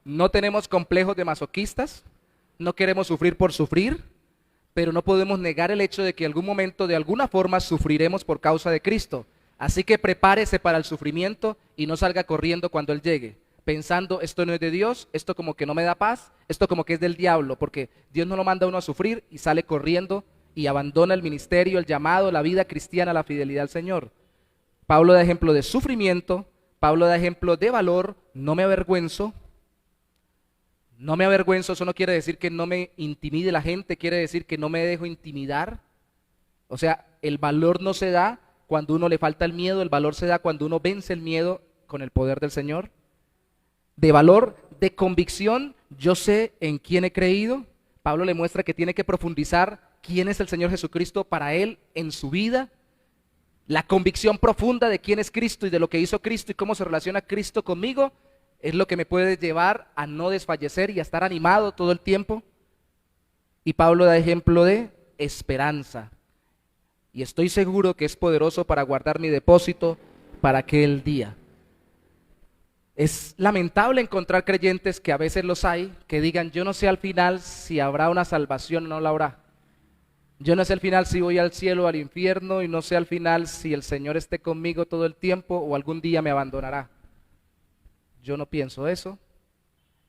No tenemos complejos de masoquistas, no queremos sufrir por sufrir, pero no podemos negar el hecho de que en algún momento, de alguna forma, sufriremos por causa de Cristo. Así que prepárese para el sufrimiento y no salga corriendo cuando Él llegue, pensando, esto no es de Dios, esto como que no me da paz, esto como que es del diablo, porque Dios no lo manda a uno a sufrir y sale corriendo y abandona el ministerio, el llamado, la vida cristiana, la fidelidad al Señor. Pablo da ejemplo de sufrimiento, Pablo da ejemplo de valor, no me avergüenzo. No me avergüenzo, eso no quiere decir que no me intimide la gente, quiere decir que no me dejo intimidar. O sea, el valor no se da cuando uno le falta el miedo, el valor se da cuando uno vence el miedo con el poder del Señor. De valor, de convicción, yo sé en quién he creído. Pablo le muestra que tiene que profundizar quién es el Señor Jesucristo para él en su vida. La convicción profunda de quién es Cristo y de lo que hizo Cristo y cómo se relaciona Cristo conmigo es lo que me puede llevar a no desfallecer y a estar animado todo el tiempo. Y Pablo da ejemplo de esperanza. Y estoy seguro que es poderoso para guardar mi depósito para aquel día. Es lamentable encontrar creyentes, que a veces los hay, que digan, yo no sé al final si habrá una salvación o no la habrá. Yo no sé al final si voy al cielo o al infierno, y no sé al final si el Señor esté conmigo todo el tiempo o algún día me abandonará. Yo no pienso eso,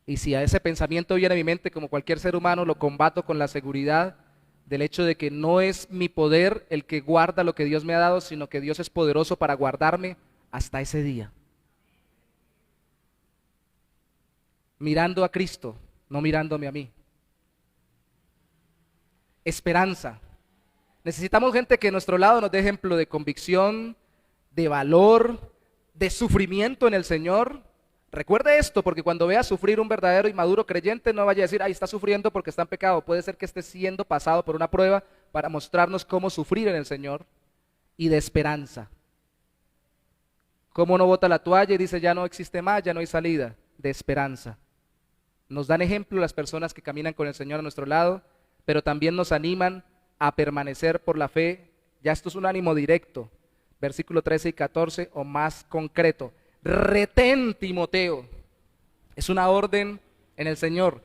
y si a ese pensamiento viene a mi mente, como cualquier ser humano, lo combato con la seguridad del hecho de que no es mi poder el que guarda lo que Dios me ha dado, sino que Dios es poderoso para guardarme hasta ese día. Mirando a Cristo, no mirándome a mí. Esperanza. Necesitamos gente que a nuestro lado nos dé ejemplo de convicción, de valor, de sufrimiento en el Señor. Recuerde esto, porque cuando vea sufrir un verdadero y maduro creyente, no vaya a decir, ay, está sufriendo porque está en pecado. Puede ser que esté siendo pasado por una prueba para mostrarnos cómo sufrir en el Señor. Y de esperanza. Cómo no bota la toalla y dice, ya no existe más, ya no hay salida. De esperanza. Nos dan ejemplo las personas que caminan con el Señor a nuestro lado, pero también nos animan a permanecer por la fe. Ya esto es un ánimo directo, versículo 13 y 14, o más concreto. Retén, Timoteo, Es una orden en el Señor.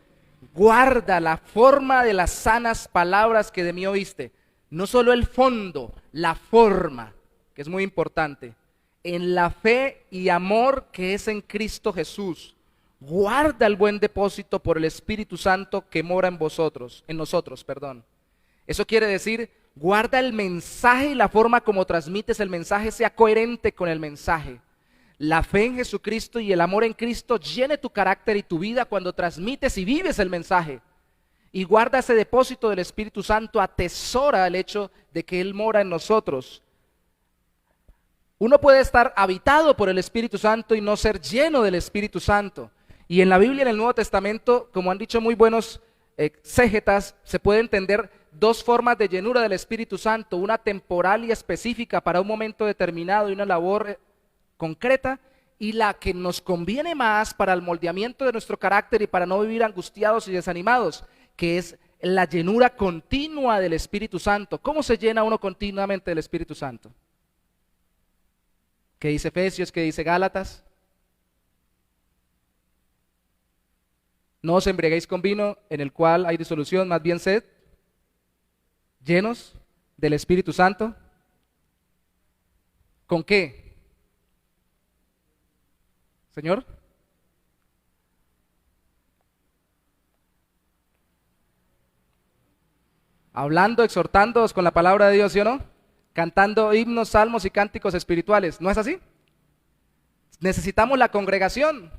Guarda la forma de las sanas palabras que de mí oíste. No solo el fondo, la forma, que es muy importante. En la fe y amor que es en Cristo Jesús. Guarda el buen depósito por el Espíritu Santo que mora en vosotros, en nosotros, perdón. Eso quiere decir, guarda el mensaje y la forma como transmites el mensaje sea coherente con el mensaje. La fe en Jesucristo y el amor en Cristo llene tu carácter y tu vida cuando transmites y vives el mensaje. Y guarda ese depósito del Espíritu Santo, atesora el hecho de que Él mora en nosotros. Uno puede estar habitado por el Espíritu Santo y no ser lleno del Espíritu Santo. Y en la Biblia, en el Nuevo Testamento, como han dicho muy buenos exégetas, se puede entender dos formas de llenura del Espíritu Santo, una temporal y específica para un momento determinado y una labor concreta, y la que nos conviene más para el moldeamiento de nuestro carácter y para no vivir angustiados y desanimados, que es la llenura continua del Espíritu Santo. ¿Cómo se llena uno continuamente del Espíritu Santo? ¿Qué dice Efesios? ¿Qué dice Gálatas? No os embriaguéis con vino en el cual hay disolución, más bien sed llenos del Espíritu Santo. ¿Con qué? Señor. Hablando, exhortándoos con la palabra de Dios, ¿sí o no? Cantando himnos, salmos y cánticos espirituales. ¿No es así? Necesitamos la congregación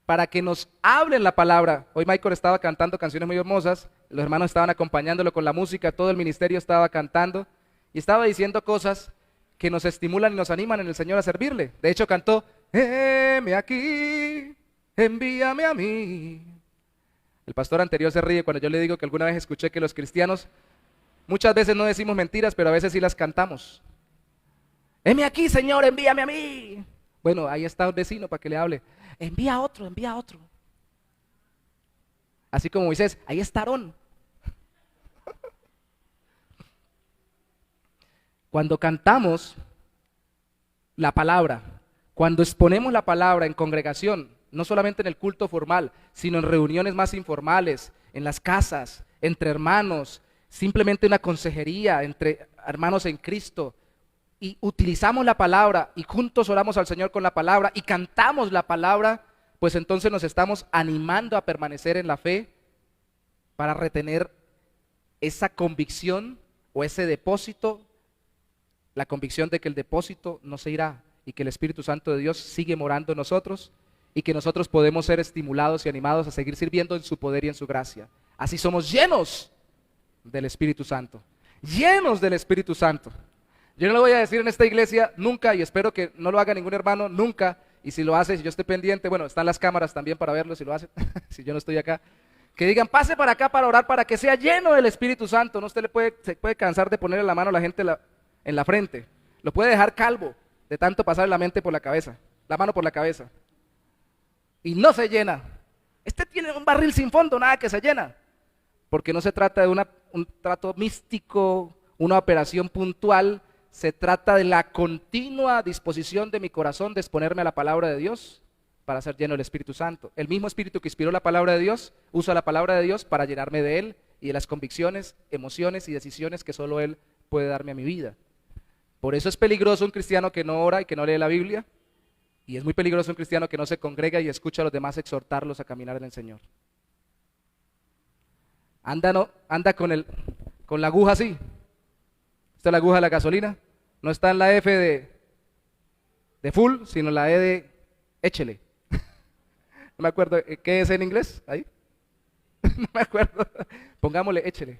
para que nos hablen la palabra. Hoy Michael estaba cantando canciones muy hermosas, los hermanos estaban acompañándolo con la música, todo el ministerio estaba cantando y estaba diciendo cosas que nos estimulan y nos animan en el Señor a servirle. De hecho cantó, heme aquí, envíame a mí. El pastor anterior se ríe cuando yo le digo que alguna vez escuché que los cristianos muchas veces no decimos mentiras, pero a veces sí las cantamos. Heme aquí, Señor, envíame a mí. Bueno, ahí está un vecino para que le hable. Envía a otro, envía a otro. Así como Moisés, ahí está Aarón. Cuando cantamos la palabra, cuando exponemos la palabra en congregación, no solamente en el culto formal, sino en reuniones más informales, en las casas, entre hermanos, simplemente una consejería entre hermanos en Cristo, y utilizamos la palabra y juntos oramos al Señor con la palabra y cantamos la palabra, pues entonces nos estamos animando a permanecer en la fe para retener esa convicción o ese depósito, la convicción de que el depósito no se irá y que el Espíritu Santo de Dios sigue morando en nosotros y que nosotros podemos ser estimulados y animados a seguir sirviendo en su poder y en su gracia. Así somos llenos del Espíritu Santo, llenos del Espíritu Santo. Yo no lo voy a decir en esta iglesia nunca, y espero que no lo haga ningún hermano nunca, y si lo hace, si yo estoy pendiente, bueno, están las cámaras también para verlo si lo hace, si yo no estoy acá, que digan, pase para acá para orar para que sea lleno del Espíritu Santo. No, usted se puede cansar de ponerle la mano a la gente en la frente, lo puede dejar calvo de tanto pasar la mente por la cabeza, la mano por la cabeza, y no se llena. Este tiene un barril sin fondo, nada que se llena, porque no se trata de un trato místico, una operación puntual. Se trata de la continua disposición de mi corazón de exponerme a la palabra de Dios para ser lleno del Espíritu Santo. El mismo Espíritu que inspiró la palabra de Dios, usa la palabra de Dios para llenarme de Él y de las convicciones, emociones y decisiones que solo Él puede darme a mi vida. Por eso es peligroso un cristiano que no ora y que no lee la Biblia, y es muy peligroso un cristiano que no se congrega y escucha a los demás exhortarlos a caminar en el Señor. Anda con la aguja así. Esta es la aguja de la gasolina. No está en la F de full, sino en la E de échele. No me acuerdo, ¿qué es en inglés? Ahí. No me acuerdo. Pongámosle échele.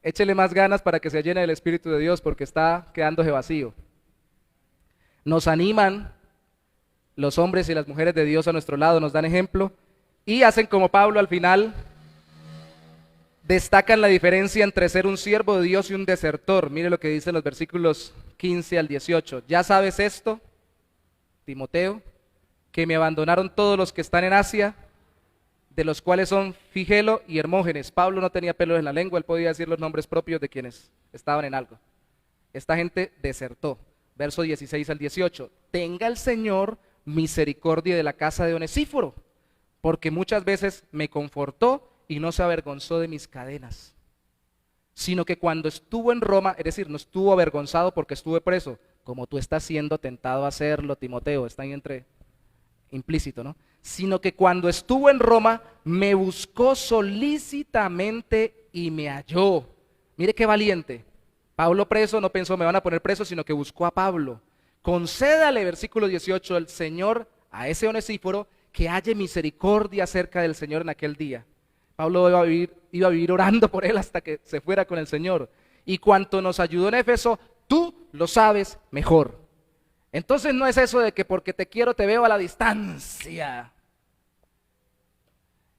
Échele más ganas para que se llene del Espíritu de Dios, porque está quedándose vacío. Nos animan los hombres y las mujeres de Dios a nuestro lado, nos dan ejemplo y hacen como Pablo al final. Destacan la diferencia entre ser un siervo de Dios y un desertor. Mire lo que dicen los versículos 15 al 18. Ya sabes esto, Timoteo, que me abandonaron todos los que están en Asia, de los cuales son Figelo y Hermógenes. Pablo no tenía pelos en la lengua, él podía decir los nombres propios de quienes estaban en algo. Esta gente desertó. Verso 16 al 18. Tenga el Señor misericordia de la casa de Onesíforo, porque muchas veces me confortó y no se avergonzó de mis cadenas, sino que cuando estuvo en Roma, es decir, no estuvo avergonzado porque estuve preso, como tú estás siendo tentado a hacerlo, Timoteo, está ahí entre implícito, ¿no? Sino que cuando estuvo en Roma, me buscó solícitamente y me halló. Mire qué valiente. Pablo preso no pensó me van a poner preso, sino que buscó a Pablo. Concédale, versículo 18, el Señor a ese Onesíforo que halle misericordia cerca del Señor en aquel día. Pablo iba a vivir orando por él hasta que se fuera con el Señor. Y cuanto nos ayudó en Éfeso, tú lo sabes mejor. Entonces no es eso de que porque te quiero te veo a la distancia.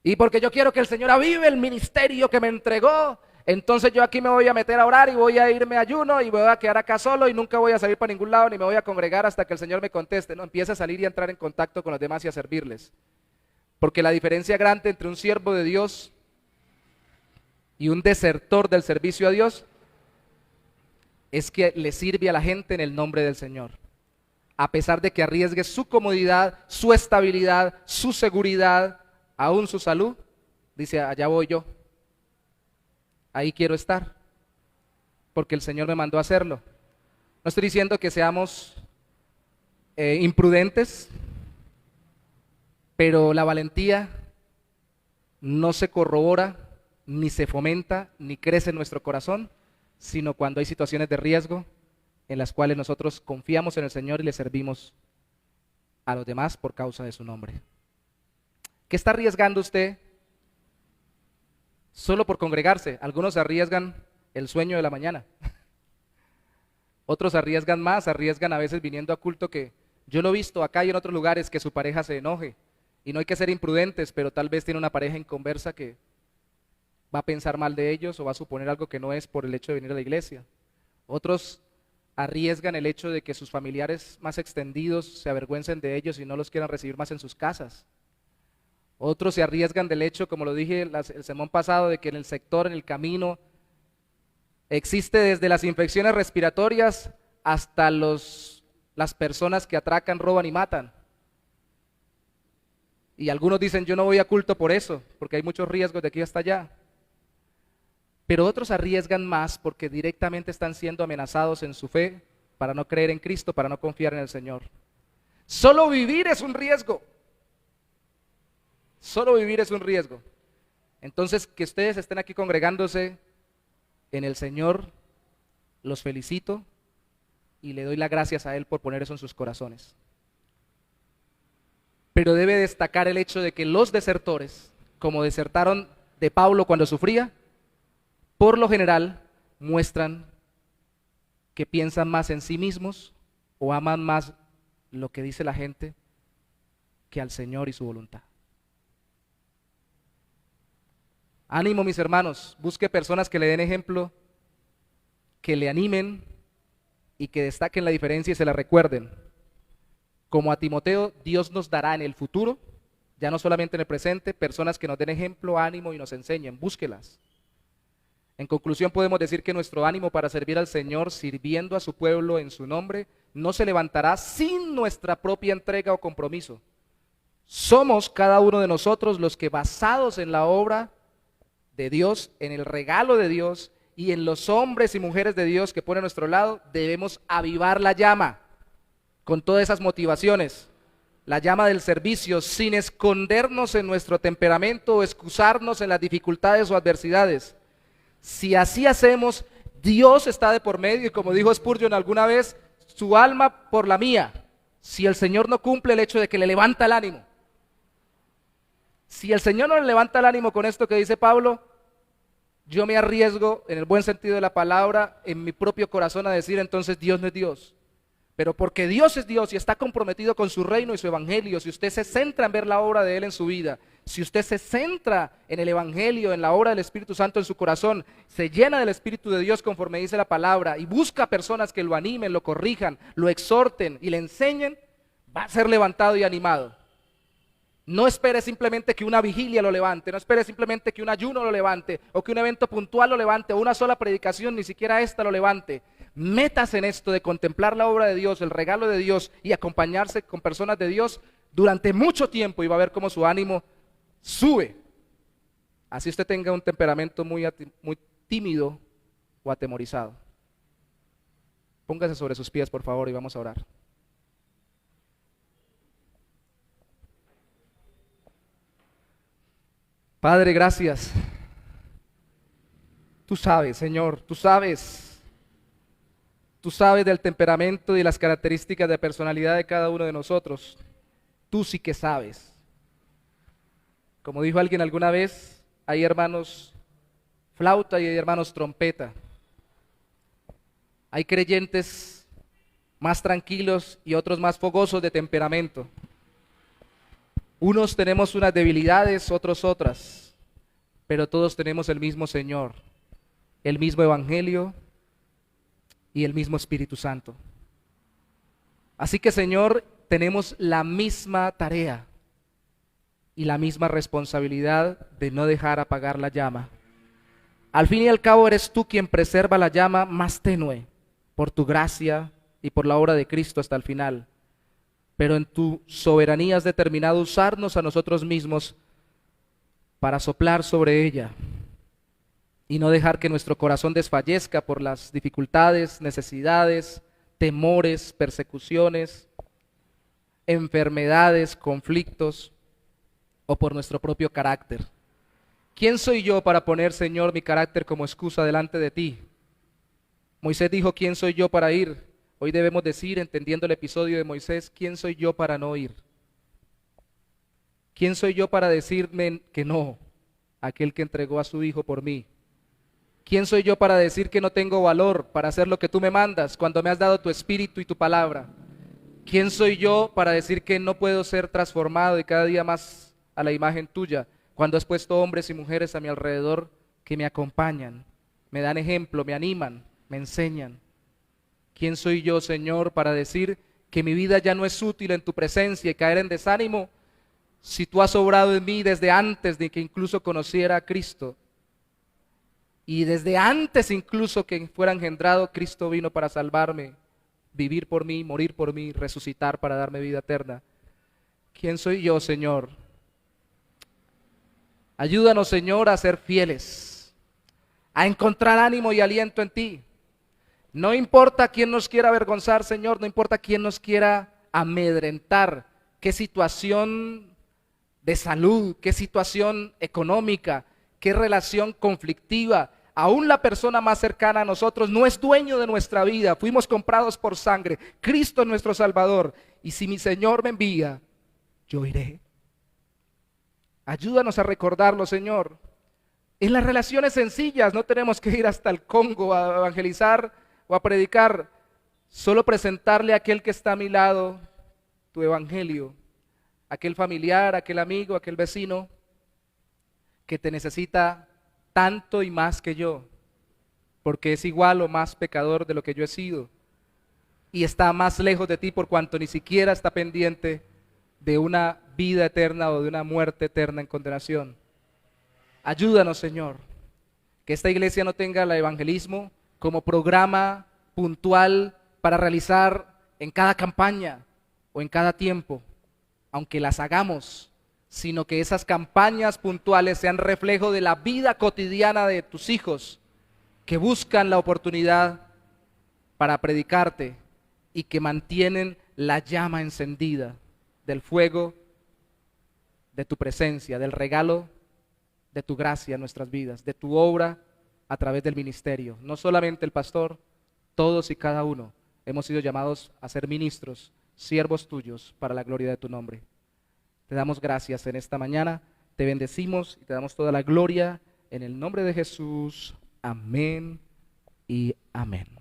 Y porque yo quiero que el Señor avive el ministerio que me entregó, entonces yo aquí me voy a meter a orar y voy a irme a ayuno y me voy a quedar acá solo y nunca voy a salir para ningún lado ni me voy a congregar hasta que el Señor me conteste. No, empieza a salir y a entrar en contacto con los demás y a servirles. Porque la diferencia grande entre un siervo de Dios y un desertor del servicio a Dios es que le sirve a la gente en el nombre del Señor. A pesar de que arriesgue su comodidad, su estabilidad, su seguridad, aún su salud, dice, allá voy yo. Ahí quiero estar, porque el Señor me mandó a hacerlo. No estoy diciendo que seamos imprudentes, pero la valentía no se corrobora, ni se fomenta, ni crece en nuestro corazón, sino cuando hay situaciones de riesgo en las cuales nosotros confiamos en el Señor y le servimos a los demás por causa de su nombre. ¿Qué está arriesgando usted solo por congregarse? Algunos arriesgan el sueño de la mañana. Otros arriesgan más, arriesgan a veces viniendo a culto que yo lo he visto acá y en otros lugares que su pareja se enoje. Y no hay que ser imprudentes, pero tal vez tiene una pareja inconversa que va a pensar mal de ellos o va a suponer algo que no es por el hecho de venir a la iglesia. Otros arriesgan el hecho de que sus familiares más extendidos se avergüencen de ellos y no los quieran recibir más en sus casas. Otros se arriesgan del hecho, como lo dije el sermón pasado, de que en el sector, en el camino, existe desde las infecciones respiratorias hasta las personas que atracan, roban y matan. Y algunos dicen, yo no voy a culto por eso, porque hay muchos riesgos de aquí hasta allá. Pero otros arriesgan más porque directamente están siendo amenazados en su fe para no creer en Cristo, para no confiar en el Señor. Solo vivir es un riesgo. Solo vivir es un riesgo. Entonces, que ustedes estén aquí congregándose en el Señor, los felicito y le doy las gracias a Él por poner eso en sus corazones. Pero debe destacar el hecho de que los desertores, como desertaron de Pablo cuando sufría, por lo general muestran que piensan más en sí mismos o aman más lo que dice la gente que al Señor y su voluntad. Ánimo, mis hermanos, busque personas que le den ejemplo, que le animen y que destaquen la diferencia y se la recuerden. Como a Timoteo, Dios nos dará en el futuro, ya no solamente en el presente, personas que nos den ejemplo, ánimo y nos enseñen, búsquelas. En conclusión, podemos decir que nuestro ánimo para servir al Señor, sirviendo a su pueblo en su nombre, no se levantará sin nuestra propia entrega o compromiso. Somos cada uno de nosotros los que, basados en la obra de Dios, en el regalo de Dios y en los hombres y mujeres de Dios que pone a nuestro lado, debemos avivar la llama con todas esas motivaciones, la llama del servicio, sin escondernos en nuestro temperamento o excusarnos en las dificultades o adversidades. Si así hacemos, Dios está de por medio y, como dijo Spurgeon alguna vez, su alma por la mía, si el Señor no cumple el hecho de que le levanta el ánimo. Si el Señor no le levanta el ánimo con esto que dice Pablo, yo me arriesgo, en el buen sentido de la palabra, en mi propio corazón a decir, entonces Dios no es Dios. Pero porque Dios es Dios y está comprometido con su reino y su evangelio, si usted se centra en ver la obra de Él en su vida, si usted se centra en el evangelio, en la obra del Espíritu Santo en su corazón, se llena del Espíritu de Dios conforme dice la palabra y busca personas que lo animen, lo corrijan, lo exhorten y le enseñen, va a ser levantado y animado. No espere simplemente que una vigilia lo levante, no espere simplemente que un ayuno lo levante, o que un evento puntual lo levante, o una sola predicación, ni siquiera esta lo levante. metas en esto de contemplar la obra de Dios, el regalo de Dios y acompañarse con personas de Dios durante mucho tiempo y va a ver cómo su ánimo sube. Así usted tenga un temperamento muy tímido o atemorizado. Póngase sobre sus pies, por favor, y vamos a orar. Padre, gracias. Tú sabes, Señor, tú sabes del temperamento y las características de personalidad de cada uno de nosotros. Tú sí que sabes. Como dijo alguien alguna vez, hay hermanos flauta y hay hermanos trompeta. Hay creyentes más tranquilos y otros más fogosos de temperamento. Unos tenemos unas debilidades, otros otras, pero todos tenemos el mismo Señor, el mismo Evangelio y el mismo Espíritu Santo. Así que, Señor, tenemos la misma tarea y la misma responsabilidad de no dejar apagar la llama. Al fin y al cabo eres tú quien preserva la llama más tenue por tu gracia y por la obra de Cristo hasta el final. Pero en tu soberanía has determinado usarnos a nosotros mismos para soplar sobre ella y no dejar que nuestro corazón desfallezca por las dificultades, necesidades, temores, persecuciones, enfermedades, conflictos o por nuestro propio carácter. ¿Quién soy yo para poner, Señor, mi carácter como excusa delante de ti? Moisés dijo, ¿quién soy yo para ir? Hoy debemos decir, entendiendo el episodio de Moisés, ¿quién soy yo para no ir? ¿Quién soy yo para decirme que no a aquel que entregó a su hijo por mí? ¿Quién soy yo para decir que no tengo valor para hacer lo que tú me mandas cuando me has dado tu espíritu y tu palabra? ¿Quién soy yo para decir que no puedo ser transformado y cada día más a la imagen tuya cuando has puesto hombres y mujeres a mi alrededor que me acompañan, me dan ejemplo, me animan, me enseñan? ¿Quién soy yo, Señor, para decir que mi vida ya no es útil en tu presencia y caer en desánimo si tú has obrado en mí desde antes de que incluso conociera a Cristo? Y desde antes incluso que fuera engendrado, Cristo vino para salvarme, vivir por mí, morir por mí, resucitar para darme vida eterna. ¿Quién soy yo, Señor? Ayúdanos, Señor, a ser fieles, a encontrar ánimo y aliento en ti. No importa quién nos quiera avergonzar, Señor, no importa quién nos quiera amedrentar, qué situación de salud, qué situación económica, qué relación conflictiva. Aún la persona más cercana a nosotros no es dueño de nuestra vida, fuimos comprados por sangre, Cristo es nuestro Salvador, y si mi Señor me envía, yo iré. Ayúdanos a recordarlo, Señor. En las relaciones sencillas no tenemos que ir hasta el Congo a evangelizar o a predicar, solo presentarle a aquel que está a mi lado tu evangelio, aquel familiar, aquel amigo, aquel vecino que te necesita tanto y más que yo, porque es igual o más pecador de lo que yo he sido y está más lejos de ti por cuanto ni siquiera está pendiente de una vida eterna o de una muerte eterna en condenación. Ayúdanos, Señor, que esta iglesia no tenga el evangelismo como programa puntual para realizar en cada campaña o en cada tiempo, aunque las hagamos, sino que esas campañas puntuales sean reflejo de la vida cotidiana de tus hijos que buscan la oportunidad para predicarte y que mantienen la llama encendida del fuego de tu presencia, del regalo de tu gracia en nuestras vidas, de tu obra a través del ministerio. No solamente el pastor, todos y cada uno hemos sido llamados a ser ministros, siervos tuyos para la gloria de tu nombre. Te damos gracias en esta mañana, te bendecimos y te damos toda la gloria en el nombre de Jesús. Amén y amén.